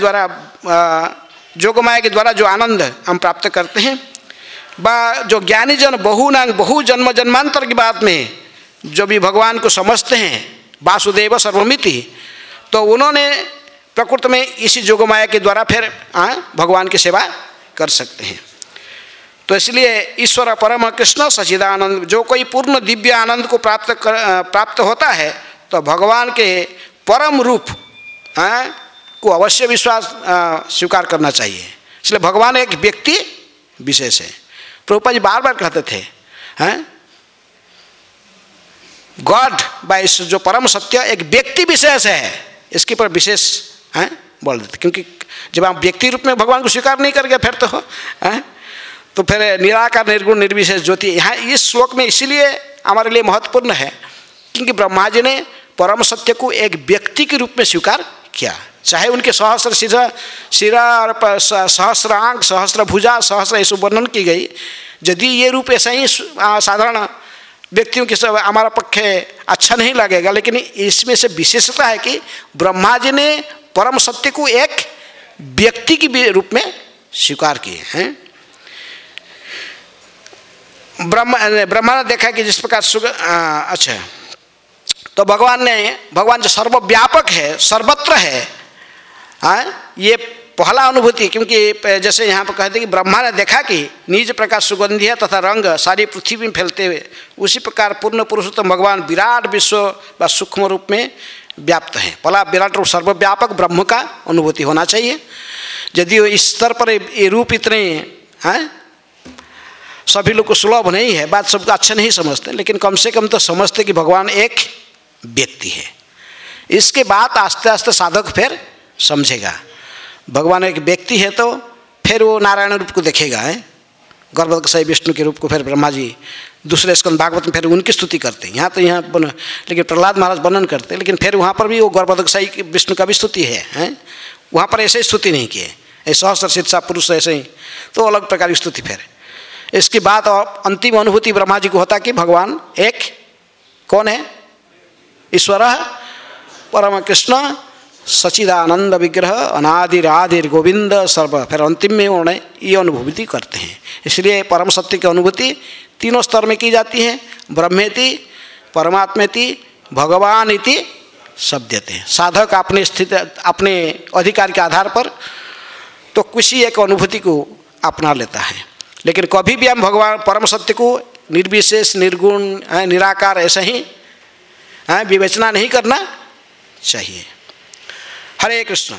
द्वारा जो आनंद हम प्राप्त करते हैं, जो ज्ञानी जन बहु जन्म जन्मांतर की बात में जो भी भगवान को समझते हैं, वासुदेव सर्वमिति, तो उन्होंने प्रकृति में इसी जोग माया के द्वारा फिर भगवान की सेवा कर सकते हैं। तो इसलिए ईश्वर परम कृष्ण सच्चिदानंद, जो कोई पूर्ण दिव्य आनंद को प्राप्त होता है, तो भगवान के परम रूप को अवश्य विश्वास स्वीकार करना चाहिए। इसलिए भगवान एक व्यक्ति विशेष है। प्रभुपाद जी बार बार कहते थे, गॉड बाय जो परम सत्य एक व्यक्ति विशेष है, इसके पर विशेष बोल देते, क्योंकि जब आप व्यक्ति रूप में भगवान को स्वीकार नहीं करेंगे फिर तो फिर निराकार निर्गुण निर्विशेष ज्योति यहाँ इस श्लोक में इसीलिए हमारे लिए महत्वपूर्ण है, क्योंकि ब्रह्मा जी ने परम सत्य को एक व्यक्ति के रूप में स्वीकार किया। चाहे उनके सहस्र सिरा और सहस्र आंख, सहस्र भुजा, सहस्र ऐसे वर्णन की गई, यदि ये रूप ऐसा ही साधारण व्यक्तियों के सब हमारा पक्ष अच्छा नहीं लगेगा, लेकिन इसमें से विशेषता है कि ब्रह्मा जी ने परम सत्य को एक व्यक्ति के रूप में स्वीकार किए हैं। ब्रह्मा ने देखा कि जिस प्रकार अच्छा, तो भगवान जो सर्वव्यापक है, सर्वत्र है, ये पहला अनुभूति, क्योंकि जैसे यहाँ पर कहते हैं कि ब्रह्मा ने देखा कि निज प्रकार सुगंधी है तथा रंग सारी पृथ्वी में फैलते हुए, उसी प्रकार पूर्ण पुरुषोत्तम भगवान विराट विश्व व सूक्ष्म रूप में व्याप्त है। पहला विराट रूप सर्वव्यापक ब्रह्म का अनुभूति होना चाहिए। यदि इस स्तर पर ये रूप इतने सभी लोग को सुलभ नहीं है, बात सबको अच्छा नहीं समझते, लेकिन कम से कम तो समझते कि भगवान एक व्यक्ति है। इसके बाद आस्ते आस्ते साधक फिर समझेगा भगवान एक व्यक्ति है, तो फिर वो नारायण रूप को देखेगा, गर्भोदकशाही विष्णु के रूप को फिर ब्रह्मा जी दूसरे स्कंद भागवत में फिर उनकी स्तुति करते हैं। यहाँ तो लेकिन प्रहलाद महाराज वर्णन करते हैं, लेकिन फिर वहाँ पर भी वो गर्भोदकशाही विष्णु का भी स्तुति है, वहाँ पर ऐसे ही स्तुति नहीं किए, सहस्र शीर्षा पुरुष ऐसे ही, तो अलग प्रकार की स्तुति। फिर इसके बाद अंतिम अनुभूति ब्रह्मा जी को होता कि भगवान एक कौन है, ईश्वर परम कृष्ण सच्चिदानंद विग्रह अनादिरादिर गोविंद सर्व। फिर अंतिम में उन्होंने ये अनुभूति करते हैं। इसलिए परम सत्य की अनुभूति तीनों स्तर में की जाती है, ब्रह्मेति, परमात्मेति, भगवान इति शब्दते हैं। साधक अपने स्थिति अपने अधिकार के आधार पर तो किसी एक अनुभूति को अपना लेता है, लेकिन कभी भी हम भगवान परम सत्य को निर्विशेष निर्गुण निराकार ऐसा ही विवेचना नहीं करना चाहिए। हरे कृष्ण।